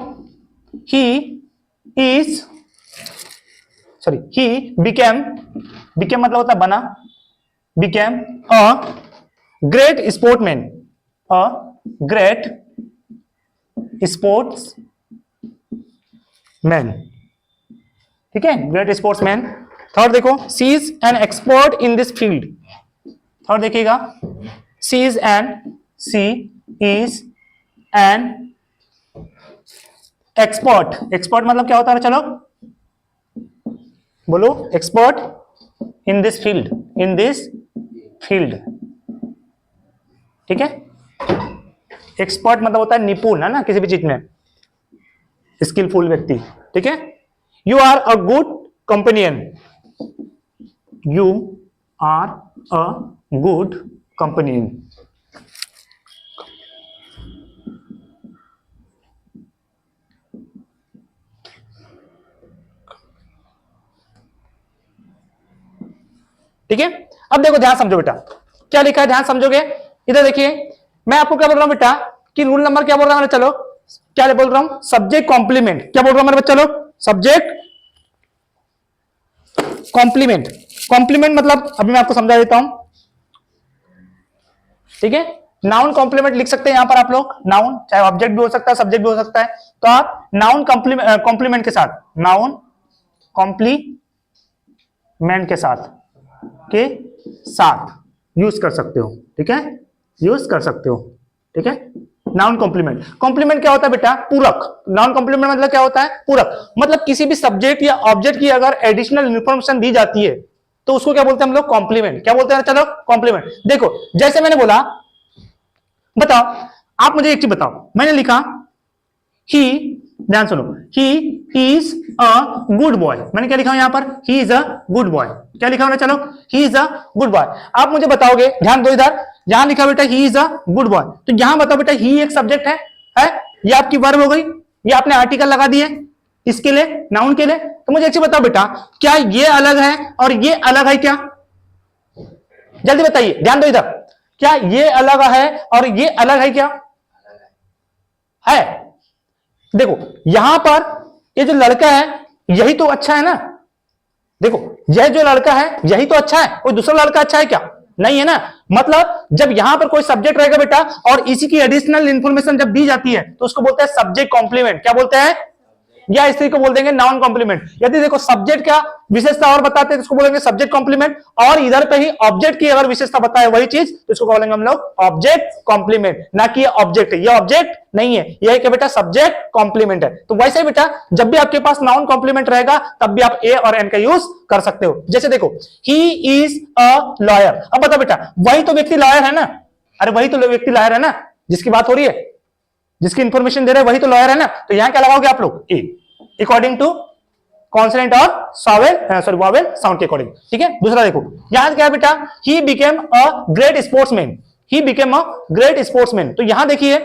he is, sorry, he became, became मतलब होता है बना, became a great sportman, a great sports man. ठीक है, ग्रेट स्पोर्ट्स मैन। थर्ड देखो, she is an expert in this field. Third देखिएगा, she is an, she is an expert. Expert मतलब क्या होता है? चलो बोलो, expert in this field, in this field. ठीक है, एक्सपर्ट मतलब होता है निपुण, है ना, किसी भी चीज में स्किलफुल व्यक्ति। ठीक है, you are a good companion, you are a good companion. ठीक है, अब देखो ध्यान समझो बेटा, क्या लिखा है ध्यान समझोगे। इधर देखिए, मैं आपको क्या बोल रहा हूं बेटा कि रूल नंबर क्या बोल रहा हूं? चलो क्या बोल रहा हूं? Subject complement. क्या बोल रहा हूं मेरे बच्चे? चलो, सब्जेक्ट कॉम्प्लीमेंट। कॉम्प्लीमेंट मतलब अभी मैं आपको समझा देता हूं। ठीक है, नाउन कॉम्प्लीमेंट लिख सकते हैं यहां पर आप लोग। नाउन चाहे ऑब्जेक्ट भी हो सकता है, सब्जेक्ट भी हो सकता है, तो आप नाउन कॉम्प्लीमेंट के साथ, नाउन कॉम्प्लीमेंट के साथ यूज कर सकते हो। ठीक है, यूज कर सकते हो। ठीक है, नाउन कॉम्प्लीमेंट। कॉम्प्लीमेंट क्या होता है बेटा? पूरक। नाउन कॉम्प्लीमेंट मतलब क्या होता है? पूरक। मतलब किसी भी सब्जेक्ट या ऑब्जेक्ट की अगर एडिशनल इंफॉर्मेशन दी जाती है तो उसको क्या बोलते हैं हम लोग? कॉम्प्लीमेंट। क्या बोलते हैं? चलो कॉम्प्लीमेंट। देखो जैसे मैंने बोला, बताओ आप मुझे एक चीज बताओ, मैंने लिखा ही, ध्यान सुनो, he is a good boy. मैंने क्या लिखा यहां पर? He is a good boy. क्या लिखा मैंने? चलो, he is a good boy. आप मुझे बताओगे, ध्यान दो इधर, यहां लिखा बेटा he is a good boy, तो यहां बताओ बेटा ही एक सब्जेक्ट है? ये आपकी वर्ब हो गई, ये आपने आर्टिकल लगा दिए इसके लिए, नाउन के लिए। तो मुझे एक चीज बताओ बेटा, क्या ये अलग है और ये अलग है क्या? जल्दी बताइए, ध्यान दो इधर, क्या ये अलग है और ये अलग है क्या? है। देखो यहां पर ये जो लड़का है यही तो अच्छा है ना। देखो यह जो लड़का है यही तो अच्छा है, कोई दूसरा लड़का अच्छा है क्या? नहीं है ना। मतलब जब यहां पर कोई सब्जेक्ट रहेगा बेटा और इसी की एडिशनल इंफॉर्मेशन जब दी जाती है तो उसको बोलते हैं सब्जेक्ट कॉम्प्लीमेंट। क्या बोलते हैं? या इसी को बोल देंगे नाउन कॉम्प्लीमेंट। यदि देखो सब्जेक्ट का विशेषता और बताते हैं तो उसको बोलेंगे सब्जेक्ट कॉम्प्लीमेंट, और इधर पे ही ऑब्जेक्ट की अगर विशेषता बताए वही चीज तो इसको बोलेंगे हम लोग ऑब्जेक्ट कॉम्प्लीमेंट। ना कि ऑब्जेक्ट, ये ऑब्जेक्ट नहीं है, यह क्या बेटा? सब्जेक्ट कॉम्प्लीमेंट है। तो वैसे ही बेटा जब भी आपके पास नाउन कॉम्प्लीमेंट रहेगा तब भी आप ए और एन का यूज कर सकते हो। जैसे देखो, ही इज अ लॉयर। अब बता बेटा, वही तो व्यक्ति लॉयर है ना। अरे वही तो व्यक्ति लॉयर है ना जिसकी बात हो रही है, जिसकी इंफॉर्मेशन दे रहे हैं वही तो लॉयर है ना। तो यहां क्या लगाओगे आप लोग? ए, अकॉर्डिंग टू कॉन्सोनेंट और सॉवेल वॉवेल साउंड के अकॉर्डिंग। ठीक है, दूसरा देखो, यहां क्या है बेटा? He became a great sportsman. He became a great sportsman. तो यहां देखिए,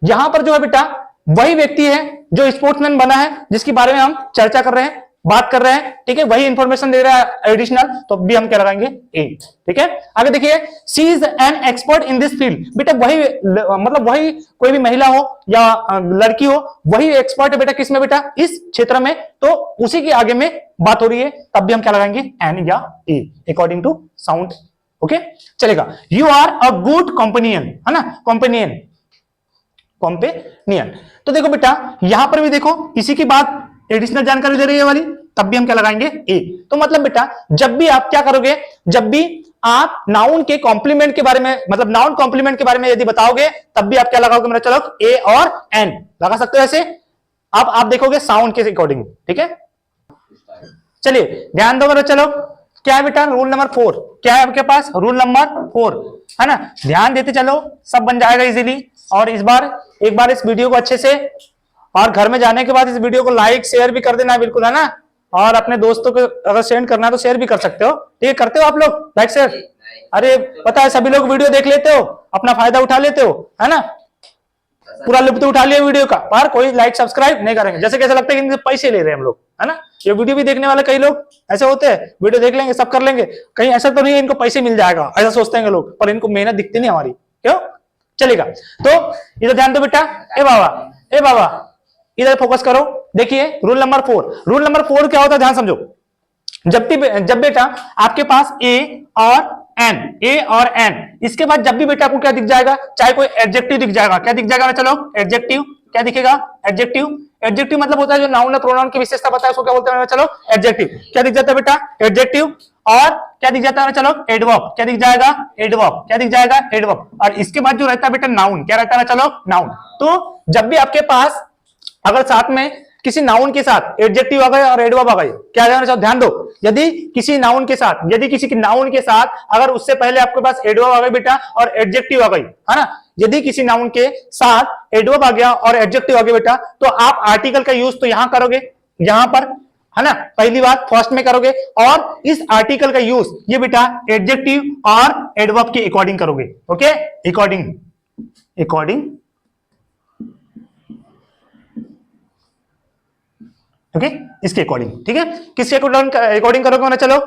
यहां पर जो है बेटा वही व्यक्ति है जो स्पोर्ट्समैन बना है, जिसके बारे में हम चर्चा कर रहे हैं, बात कर रहे हैं। ठीक है, वही इंफॉर्मेशन दे रहा है एडिशनल, तो भी हम क्या लगाएंगे? ए। ठीक है, आगे देखिए, she is an expert in this field. बेटा वही मतलब वही कोई भी महिला हो या लड़की हो, वही एक्सपर्ट है बेटा किसमें? बेटा इस क्षेत्र में, तो उसी के आगे में बात हो रही है, तब भी हम क्या लगाएंगे? एन या a, according to sound. Okay, चलेगा। You are a good companion, है ना, कंपेनियन, कॉम्पेनियन। तो देखो बेटा यहां पर भी देखो इसी की बात एडिशनल जानकारी दे रही है वाली, तब भी हम क्या लगाएंगे? ए। तो मतलब बेटा जब भी आप क्या करोगे, जब भी आप नाउन के कॉम्प्लीमेंट के बारे में, मतलब नाउन कॉम्प्लीमेंट के बारे में यदि बताओगे तब भी आप क्या लगाओगे मेरा? चलो ए और एन लगा सकते हो ऐसे। अब आप देखोगे साउंड के अकॉर्डिंग। ठीक है, चलिए ध्यान दो मेरा, चलो क्या है बेटा रूल नंबर 4, क्या है आपके पास रूल नंबर 4, है ना। ध्यान देते चलो, सब बन जाएगा इजीली। और इस बार एक बार इस वीडियो को अच्छे से, और घर में जाने के बाद इस वीडियो को लाइक शेयर भी कर देना बिल्कुल, है ना। और अपने दोस्तों को अगर सेंड करना है तो शेयर भी कर सकते हो, ठीक है। करते हो आप लोग लाइक शेयर? अरे पता है सभी लोग वीडियो देख लेते हो, अपना फायदा उठा लेते हो, है ना, पूरा लुत्फ उठा लिया वीडियो का, पर कोई लाइक सब्सक्राइब नहीं करेंगे। जैसे कैसे लगता है कि इनसे पैसे ले रहे हैं हम लोग, है ना। ये वीडियो भी देखने वाले कई लोग ऐसे होते हैं, वीडियो देख लेंगे सब कर लेंगे, कहीं ऐसा तो नहीं है इनको पैसे मिल जाएगा, ऐसा सोचते हैं लोग, पर इनको मेहनत दिखती नहीं हमारी, क्यों। चलेगा तो इधर ध्यान दो बेटा, ए बाबा इधर फोकस करो। देखिए रूल नंबर 4, रूल नंबर 4 क्या होता है ध्यान समझो। जब बेटा आपके पास ए और एन, इसके बाद जब भी बेटा आपको क्या दिख जाएगा, चाहे कोई एडजेक्टिव दिख जाएगा, क्या दिख जाएगा, चलो एडजेक्टिव, क्या दिखेगा, एडजेक्टिव। एडजेक्टिव मतलब होता है जो नाउन और प्रोनाउन की विशेषता बताए उसको क्या बोलते हैं, चलो एडजेक्टिव। क्या दिख जाता है बेटा, एडजेक्टिव। और क्या दिख जाता है, चलो एडवर्ब, क्या दिख जाएगा, एडवर्ब, क्या दिख जाएगा, एडवर्ब। और इसके बाद जो रहता है बेटा नाउन, क्या रहता है, चलो नाउन। तो जब भी आपके पास अगर साथ में किसी नाउन के साथ एडजेक्टिव आ गए और एडवर्ब आ गए, क्या ध्यान दो, यदि किसी नाउन के साथ अगर उससे पहले आपके पास एडवर्ब आ गई बेटा और एडजेक्टिव आ गई, है ना, यदि किसी नाउन के साथ एडवर्ब आ गया और एडजेक्टिव आ गया बेटा, तो आप आर्टिकल का यूज तो यहां करोगे, यहां पर, है ना, पहली बात फर्स्ट में करोगे, और इस आर्टिकल का यूज ये बेटा एडजेक्टिव और एडवर्ब के अकॉर्डिंग करोगे। ओके, अकॉर्डिंग ओके, इसके अकॉर्डिंग, ठीक है। किसके अकॉर्डिंग करोगे ना, चलो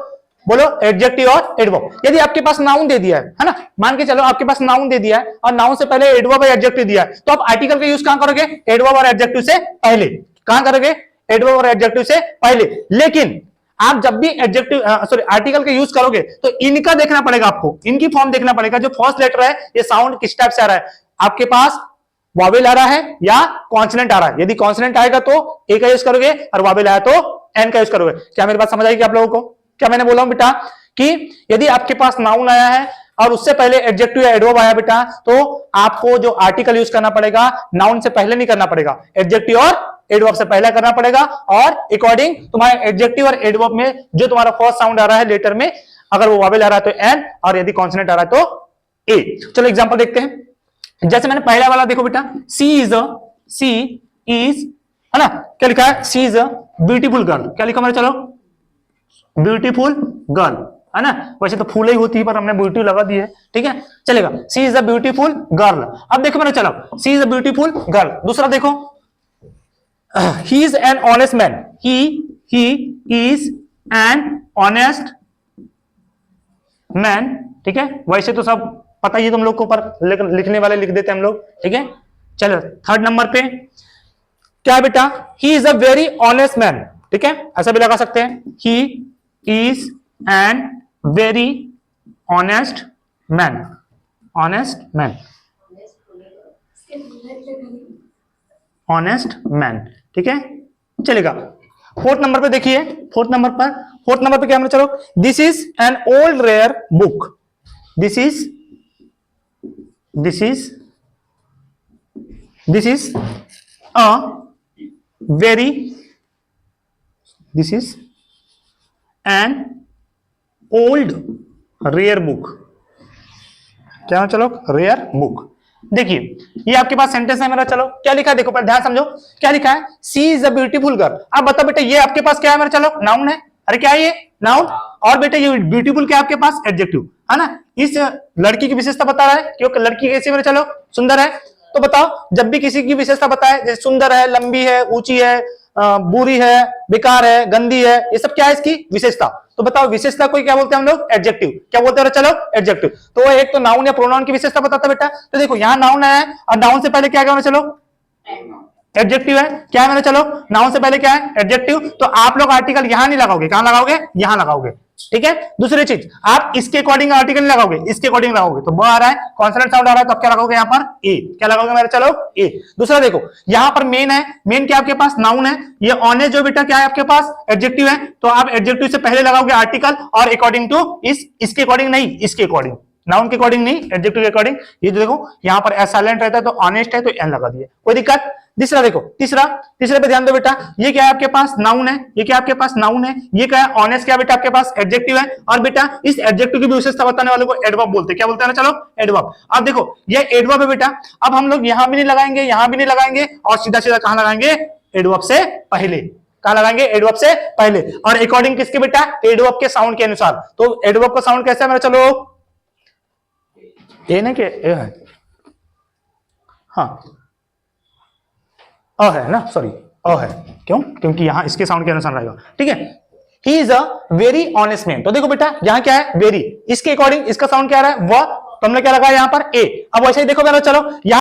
बोलो एडजेक्टिव और एडवर्ब। यदि आपके पास नाउन दे दिया है ना, मान के चलो आपके पास नाउन दे दिया है और नाउन से पहले एडवर्ब और एडजेक्टिव दिया है, तो आप आर्टिकल का यूज कहां करोगे, एडवर्ब और एडजेक्टिव से पहले। कहां करोगे, एडवर्ब और एडजेक्टिव से पहले। लेकिन आप जब भी एडजेक्टिव आर्टिकल का यूज करोगे तो इनका देखना पड़ेगा, आपको इनकी फॉर्म देखना पड़ेगा। जो फर्स्ट लेटर है ये साउंड किस टाइप से आ रहा है, आपके पास वावेल आ रहा है या कॉन्सोनेंट आ रहा है। यदि कॉन्सोनेंट आएगा तो ए का यूज करोगे और वावेल आया तो एन का यूज करोगे। क्या मेरी बात समझ आएगी आप लोगों को? क्या मैंने बोला हूं बेटा कि यदि आपके पास नाउन आया है और उससे पहले एडजेक्टिव या एडवर्ब आया बेटा, तो आपको जो आर्टिकल यूज करना पड़ेगा नाउन से पहले नहीं करना पड़ेगा, एडजेक्टिव और एडवर्ब से पहले करना पड़ेगा। और अकॉर्डिंग तुम्हारे एडजेक्टिव और एडवर्ब में जो तुम्हारा फर्स्ट साउंड आ रहा है लेटर में, अगर वो वावेल आ रहा है तो एन, और यदि कॉन्सोनेंट आ रहा है तो ए। चलो एग्जांपल देखते हैं। जैसे मैंने पहला वाला देखो बेटा, सी इज, है ना, क्या लिखा है, सी इज अ ब्यूटीफुल गर्ल। क्या लिखा मैंने, चलो ब्यूटीफुल गर्ल, है ना। वैसे तो फूल ही होती है पर हमने ब्यूटी लगा दी है, ठीक है, चलेगा। सी इज अ ब्यूटीफुल गर्ल। अब देखो मैंने, चलो सी इज अ ब्यूटीफुल गर्ल। दूसरा देखो, he is an honest man, he is an honest man, ठीक है। वैसे तो सब पता ही तुम लोग को, पर लिखने वाले लिख देते हैं हम लोग, ठीक है। चलो थर्ड नंबर पे क्या है बेटा, he is a very honest man, ठीक है, ऐसा भी लगा सकते हैं, he is an very honest man, honest man, honest man, ठीक है, चलेगा। फोर्थ नंबर पे देखिए, फोर्थ नंबर पे क्या है, चलो this is an old rare book, this is a very, this is an old rare book। क्या, चलो रेयर बुक। देखिए ये आपके पास सेंटेंस है मेरा, चलो क्या लिखा है देखो, पर ध्यान समझो क्या लिखा है, सी इज अ ब्यूटीफुल गर्ल। अब बताओ बेटा ये आपके पास क्या है मेरा, चलो नाउन है, अरे क्या है ये, नाउन। और बेटा ये ब्यूटीफुल क्या है आपके पास, एडजेक्टिव, है ना। इस लड़की की विशेषता बता रहा है कि लड़की कैसी मेरे, चलो सुंदर है। तो बताओ जब भी किसी की विशेषता बताए, जैसे सुंदर है, लंबी है, ऊंची है, बुरी है, बेकार है, गंदी है, ये सब क्या है इसकी विशेषता। तो बताओ विशेषता कोई क्या बोलते हैं हम लोग, एडजेक्टिव। क्या बोलते हैं, चलो एडजेक्टिव। तो एक तो नाउन या प्रोनाउन की विशेषता बताता बेटा। तो देखो यहाँ नाउन है और नाउन से पहले क्या क्या, चलो एडजेक्टिव है। क्या है मैंने, चलो नाउन से पहले क्या है, एडजेक्टिव। तो आप लोग आर्टिकल यहां नहीं लगाओगे, कहां लगाओगे, यहां लगाओगे, ठीक है। दूसरी चीज, आप इसके अकॉर्डिंग आर्टिकल नहीं लगाओगे, इसके अकॉर्डिंग लगाओगे। तो ब आ रहा है, कॉन्सोनेंट साउंड आ रहा है, तो आप क्या लगाओगे यहाँ पर, ए। क्या लगाओगे मेरे, चलो ए। दूसरा देखो यहाँ पर मेन है, मेन क्या आपके पास नाउन है, ये ऑनेस्ट जो बेटा क्या है आपके पास, एडजेक्टिव है। तो आप एडजेक्टिव से पहले लगाओगे आर्टिकल, और अकॉर्डिंग टू इसके अकॉर्डिंग नहीं, इसके अकॉर्डिंग, नाउन के अकॉर्डिंग नहीं, एडजेक्टिव के अकॉर्डिंग। ये देखो यहाँ पर साइलेंट रहता है तो ऑनेस्ट है तो एन लगा दिए, कोई दिक्कत तीसरा देखो, तीसरे पे ध्यान दो बेटा, ये क्या है आपके पास नाउन है, ये क्या आपके पास नाउन है, ये क्या है ऑनेस्ट, क्या बेटा आपके पास एडजेक्टिव है, और बेटा इस एडजेक्टिव की भी विशेषता बताने वाले को एडवर्ब बोलते हैं, क्या बोलते हैं ना, चलो एडवर्ब। अब देखो ये एडवर्ब है बेटा, अब हम लोग यहां भी नहीं लगाएंगे, यहां भी नहीं लगाएंगे, और सीधा सीधा कहां लगाएंगे, एडवर्ब से पहले, कहां लगाएंगे, एडवर्ब से पहले, और अकॉर्डिंग किसके बेटा, एडवर्ब के साउंड के अनुसार। तो एडवर्ब का साउंड कैसा है मेरा, चलो ए नहीं के ए है, हाँ अ है ना, सॉरी अ है, क्यों, क्योंकि यहां इसके साउंड के अनुसार रहेगा, ठीक है। He is a very honest man, तो देखो बेटा यहां क्या है वेरी, इसके अकॉर्डिंग इसका साउंड क्या आ रहा है वह, तो हमने क्या लगाया यहां पर ए। अब वैसे ही देखो मेरा, चलो यहां